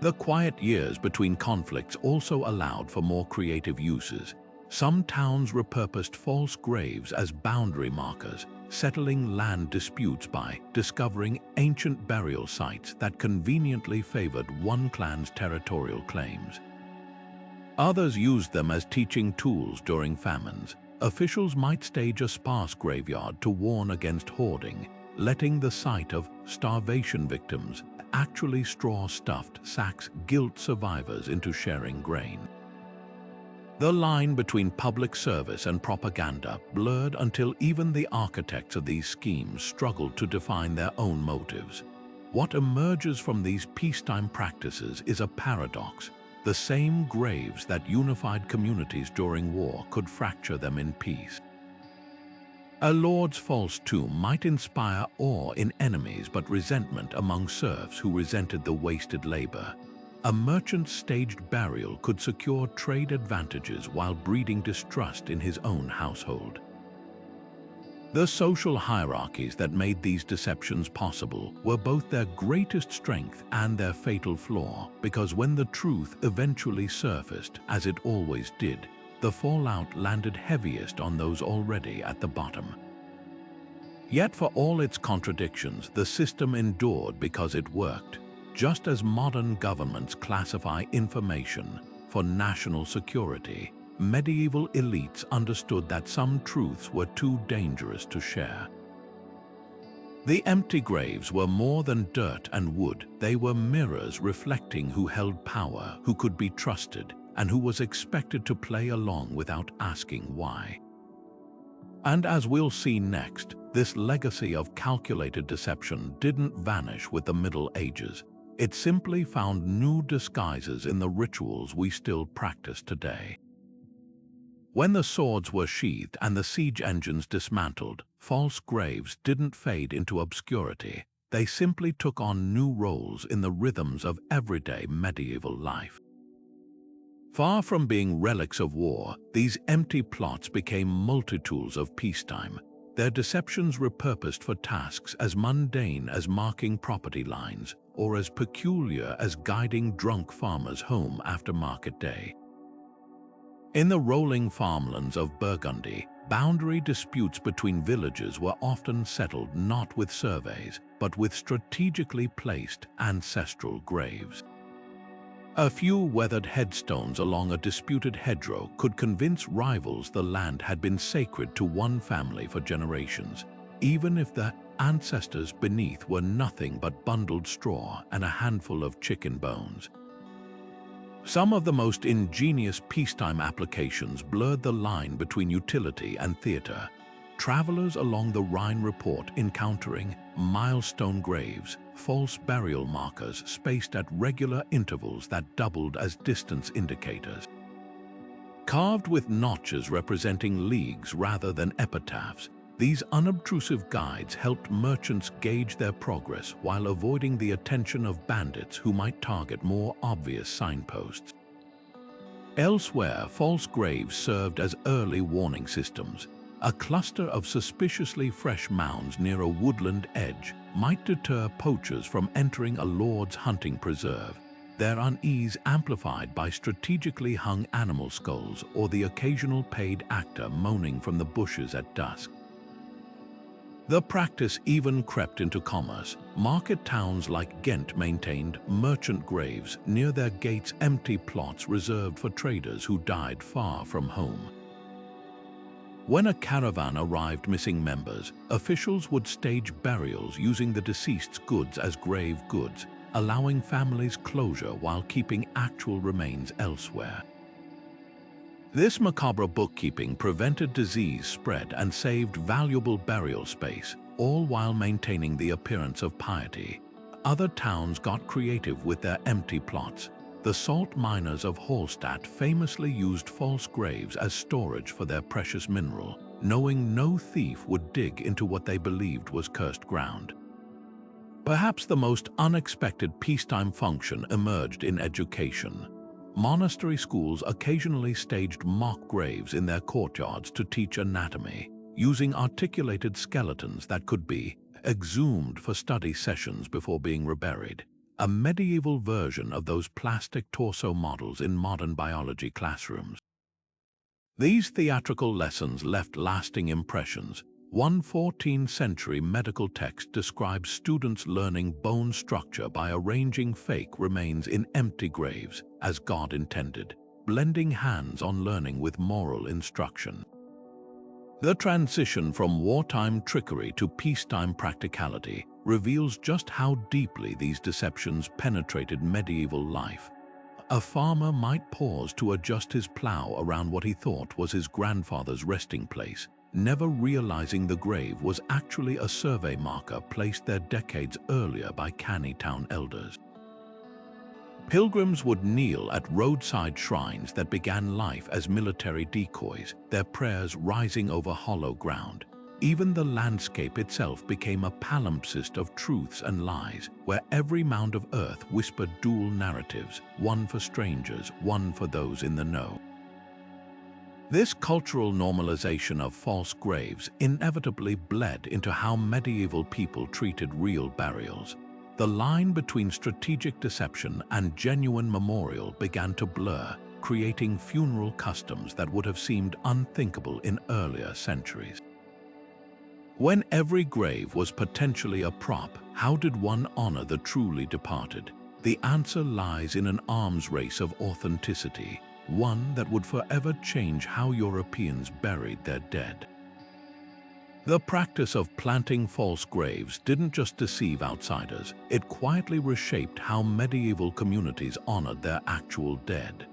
The quiet years between conflicts also allowed for more creative uses. Some towns repurposed false graves as boundary markers, settling land disputes by discovering ancient burial sites that conveniently favored one clan's territorial claims. Others used them as teaching tools during famines. Officials might stage a sparse graveyard to warn against hoarding, letting the sight of starvation victims actually straw-stuffed sacks guilt survivors into sharing grain. The line between public service and propaganda blurred until even the architects of these schemes struggled to define their own motives. What emerges from these peacetime practices is a paradox. The same graves that unified communities during war could fracture them in peace. A lord's false tomb might inspire awe in enemies but resentment among serfs who resented the wasted labor. A merchant's staged burial could secure trade advantages while breeding distrust in his own household. The social hierarchies that made these deceptions possible were both their greatest strength and their fatal flaw, because when the truth eventually surfaced, as it always did, the fallout landed heaviest on those already at the bottom. Yet for all its contradictions, the system endured because it worked. Just as modern governments classify information for national security, medieval elites understood that some truths were too dangerous to share. The empty graves were more than dirt and wood. They were mirrors reflecting who held power, who could be trusted, and who was expected to play along without asking why. And as we'll see next, this legacy of calculated deception didn't vanish with the Middle Ages. It simply found new disguises in the rituals we still practice today. When the swords were sheathed and the siege engines dismantled, false graves didn't fade into obscurity. They simply took on new roles in the rhythms of everyday medieval life. Far from being relics of war, these empty plots became multi-tools of peacetime, their deceptions repurposed for tasks as mundane as marking property lines or as peculiar as guiding drunk farmers home after market day. In the rolling farmlands of Burgundy, boundary disputes between villages were often settled not with surveys, but with strategically placed ancestral graves. A few weathered headstones along a disputed hedgerow could convince rivals the land had been sacred to one family for generations, even if the ancestors beneath were nothing but bundled straw and a handful of chicken bones. Some of the most ingenious peacetime applications blurred the line between utility and theater. Travelers along the Rhine report encountering milestone graves, false burial markers spaced at regular intervals that doubled as distance indicators. Carved with notches representing leagues rather than epitaphs, these unobtrusive guides helped merchants gauge their progress while avoiding the attention of bandits who might target more obvious signposts. Elsewhere, false graves served as early warning systems. A cluster of suspiciously fresh mounds near a woodland edge might deter poachers from entering a lord's hunting preserve, their unease amplified by strategically hung animal skulls or the occasional paid actor moaning from the bushes at dusk. The practice even crept into commerce. Market towns like Ghent maintained merchant graves near their gates, empty plots reserved for traders who died far from home. When a caravan arrived missing members, officials would stage burials using the deceased's goods as grave goods, allowing families closure while keeping actual remains elsewhere. This macabre bookkeeping prevented disease spread and saved valuable burial space, all while maintaining the appearance of piety. Other towns got creative with their empty plots. The salt miners of Hallstatt famously used false graves as storage for their precious mineral, knowing no thief would dig into what they believed was cursed ground. Perhaps the most unexpected peacetime function emerged in education. Monastery schools occasionally staged mock graves in their courtyards to teach anatomy, using articulated skeletons that could be exhumed for study sessions before being reburied, a medieval version of those plastic torso models in modern biology classrooms. These theatrical lessons left lasting impressions. One 14th-century medical text describes students learning bone structure by arranging fake remains in empty graves, as God intended, blending hands-on learning with moral instruction. The transition from wartime trickery to peacetime practicality reveals just how deeply these deceptions penetrated medieval life. A farmer might pause to adjust his plow around what he thought was his grandfather's resting place, never realizing the grave was actually a survey marker placed there decades earlier by canny town elders. Pilgrims would kneel at roadside shrines that began life as military decoys, their prayers rising over hollow ground. Even the landscape itself became a palimpsest of truths and lies, where every mound of earth whispered dual narratives, one for strangers, one for those in the know. This cultural normalization of false graves inevitably bled into how medieval people treated real burials. The line between strategic deception and genuine memorial began to blur, creating funeral customs that would have seemed unthinkable in earlier centuries. When every grave was potentially a prop, how did one honor the truly departed? The answer lies in an arms race of authenticity, one that would forever change how Europeans buried their dead. The practice of planting false graves didn't just deceive outsiders, it quietly reshaped how medieval communities honored their actual dead.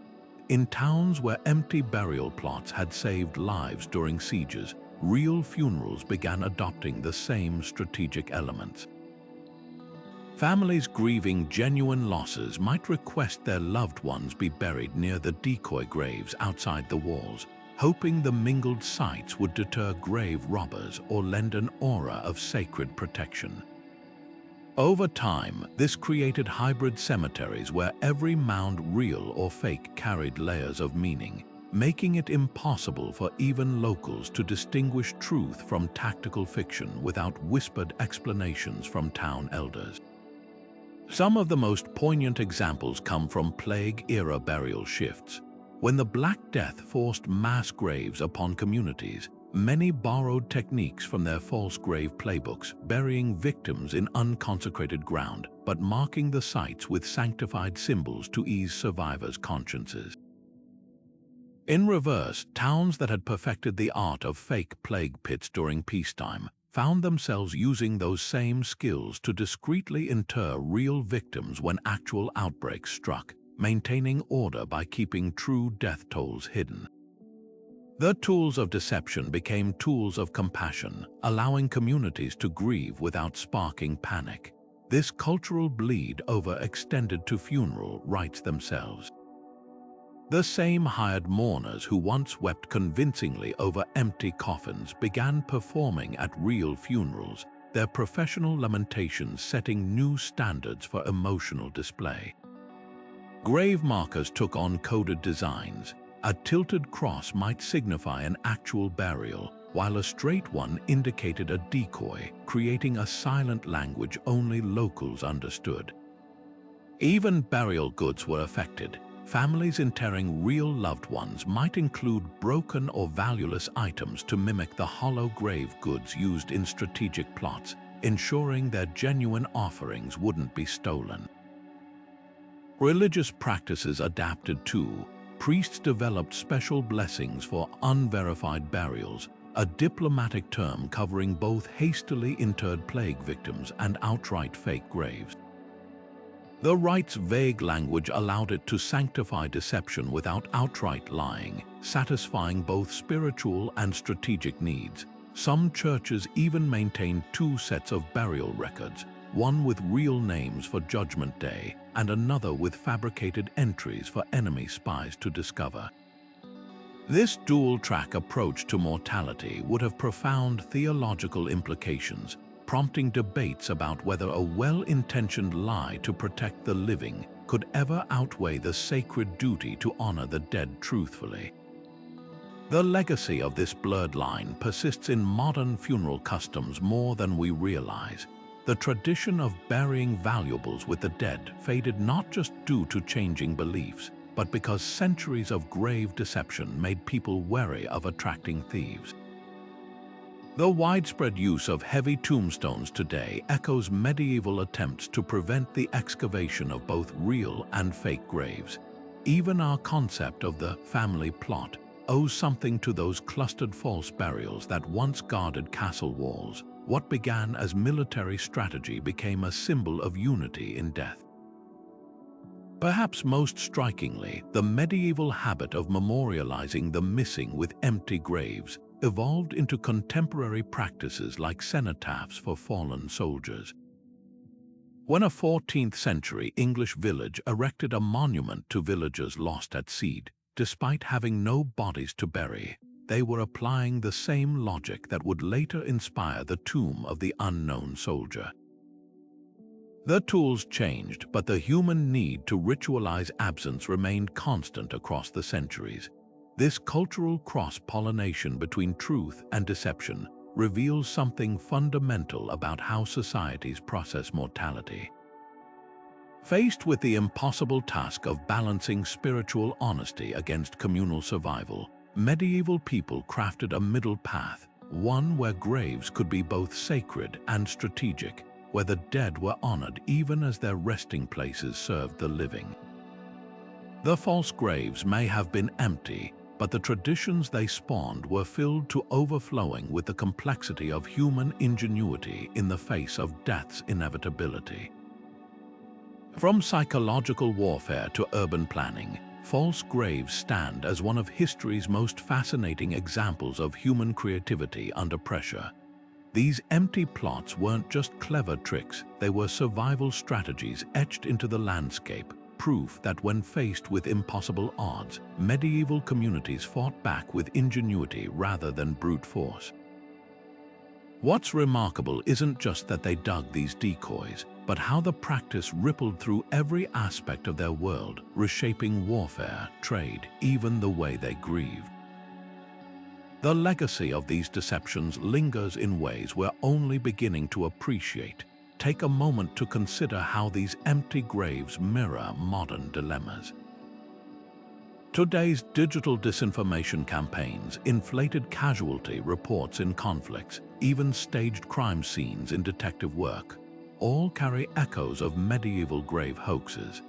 In towns where empty burial plots had saved lives during sieges, real funerals began adopting the same strategic elements. Families grieving genuine losses might request their loved ones be buried near the decoy graves outside the walls, hoping the mingled sites would deter grave robbers or lend an aura of sacred protection. Over time, this created hybrid cemeteries where every mound, real or fake, carried layers of meaning, making it impossible for even locals to distinguish truth from tactical fiction without whispered explanations from town elders. Some of the most poignant examples come from plague-era burial shifts. When the Black Death forced mass graves upon communities, many borrowed techniques from their false grave playbooks, burying victims in unconsecrated ground, but marking the sites with sanctified symbols to ease survivors' consciences. In reverse, towns that had perfected the art of fake plague pits during peacetime found themselves using those same skills to discreetly inter real victims when actual outbreaks struck, maintaining order by keeping true death tolls hidden. The tools of deception became tools of compassion, allowing communities to grieve without sparking panic. This cultural bleed over extended to funeral rites themselves. The same hired mourners who once wept convincingly over empty coffins began performing at real funerals, their professional lamentations setting new standards for emotional display. Grave markers took on coded designs. A tilted cross might signify an actual burial, while a straight one indicated a decoy, creating a silent language only locals understood. Even burial goods were affected. Families interring real loved ones might include broken or valueless items to mimic the hollow grave goods used in strategic plots, ensuring their genuine offerings wouldn't be stolen. Religious practices adapted too. Priests developed special blessings for unverified burials, a diplomatic term covering both hastily interred plague victims and outright fake graves. The rite's vague language allowed it to sanctify deception without outright lying, satisfying both spiritual and strategic needs. Some churches even maintained two sets of burial records, one with real names for Judgment Day and another with fabricated entries for enemy spies to discover. This dual-track approach to mortality would have profound theological implications, prompting debates about whether a well-intentioned lie to protect the living could ever outweigh the sacred duty to honor the dead truthfully. The legacy of this blurred line persists in modern funeral customs more than we realize. The tradition of burying valuables with the dead faded not just due to changing beliefs, but because centuries of grave deception made people wary of attracting thieves. The widespread use of heavy tombstones today echoes medieval attempts to prevent the excavation of both real and fake graves. Even our concept of the family plot owes something to those clustered false burials that once guarded castle walls. What began as military strategy became a symbol of unity in death. Perhaps most strikingly, the medieval habit of memorializing the missing with empty graves evolved into contemporary practices like cenotaphs for fallen soldiers. When a 14th-century English village erected a monument to villagers lost at sea, despite having no bodies to bury, they were applying the same logic that would later inspire the tomb of the unknown soldier. The tools changed, but the human need to ritualize absence remained constant across the centuries. This cultural cross-pollination between truth and deception reveals something fundamental about how societies process mortality. Faced with the impossible task of balancing spiritual honesty against communal survival, medieval people crafted a middle path, one where graves could be both sacred and strategic, where the dead were honored even as their resting places served the living. The false graves may have been empty, but the traditions they spawned were filled to overflowing with the complexity of human ingenuity in the face of death's inevitability. From psychological warfare to urban planning, false graves stand as one of history's most fascinating examples of human creativity under pressure. These empty plots weren't just clever tricks, they were survival strategies etched into the landscape, proof that when faced with impossible odds, medieval communities fought back with ingenuity rather than brute force. What's remarkable isn't just that they dug these decoys, but how the practice rippled through every aspect of their world, reshaping warfare, trade, even the way they grieved. The legacy of these deceptions lingers in ways we're only beginning to appreciate. Take a moment to consider how these empty graves mirror modern dilemmas. Today's digital disinformation campaigns, inflated casualty reports in conflicts, even staged crime scenes in detective work, all carry echoes of medieval grave hoaxes.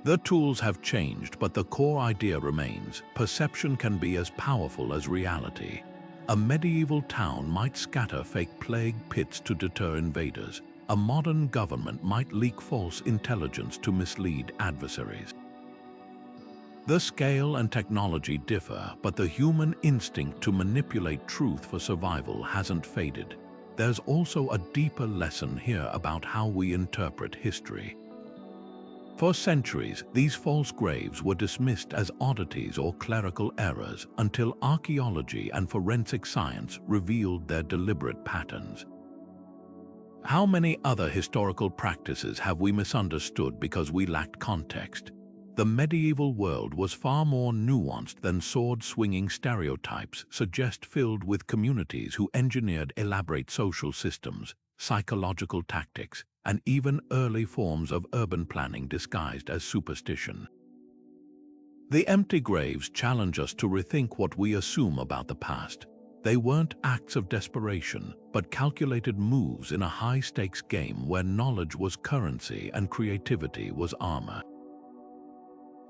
The tools have changed, but the core idea remains: perception can be as powerful as reality. A medieval town might scatter fake plague pits to deter invaders. A modern government might leak false intelligence to mislead adversaries. The scale and technology differ, but the human instinct to manipulate truth for survival hasn't faded. There's also a deeper lesson here about how we interpret history. For centuries, these false graves were dismissed as oddities or clerical errors until archaeology and forensic science revealed their deliberate patterns. How many other historical practices have we misunderstood because we lacked context? The medieval world was far more nuanced than sword-swinging stereotypes suggest, filled with communities who engineered elaborate social systems, psychological tactics, and even early forms of urban planning disguised as superstition. The empty graves challenge us to rethink what we assume about the past. They weren't acts of desperation, but calculated moves in a high-stakes game where knowledge was currency and creativity was armor.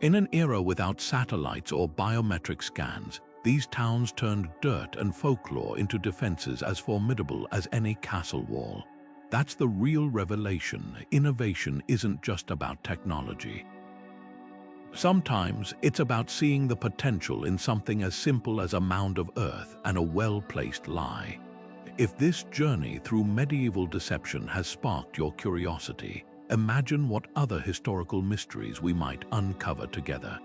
In an era without satellites or biometric scans, these towns turned dirt and folklore into defenses as formidable as any castle wall. That's the real revelation. Innovation isn't just about technology. Sometimes it's about seeing the potential in something as simple as a mound of earth and a well-placed lie. If this journey through medieval deception has sparked your curiosity, imagine what other historical mysteries we might uncover together.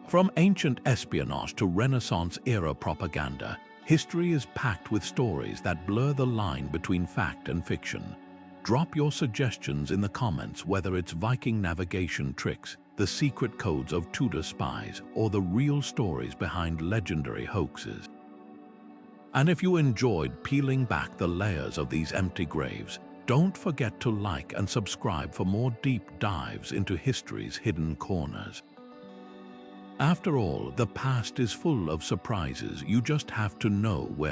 From ancient espionage to Renaissance-era propaganda, history is packed with stories that blur the line between fact and fiction. Drop your suggestions in the comments, whether it's Viking navigation tricks, the secret codes of Tudor spies, or the real stories behind legendary hoaxes. And if you enjoyed peeling back the layers of these empty graves, don't forget to like and subscribe for more deep dives into history's hidden corners. After all, the past is full of surprises. You just have to know where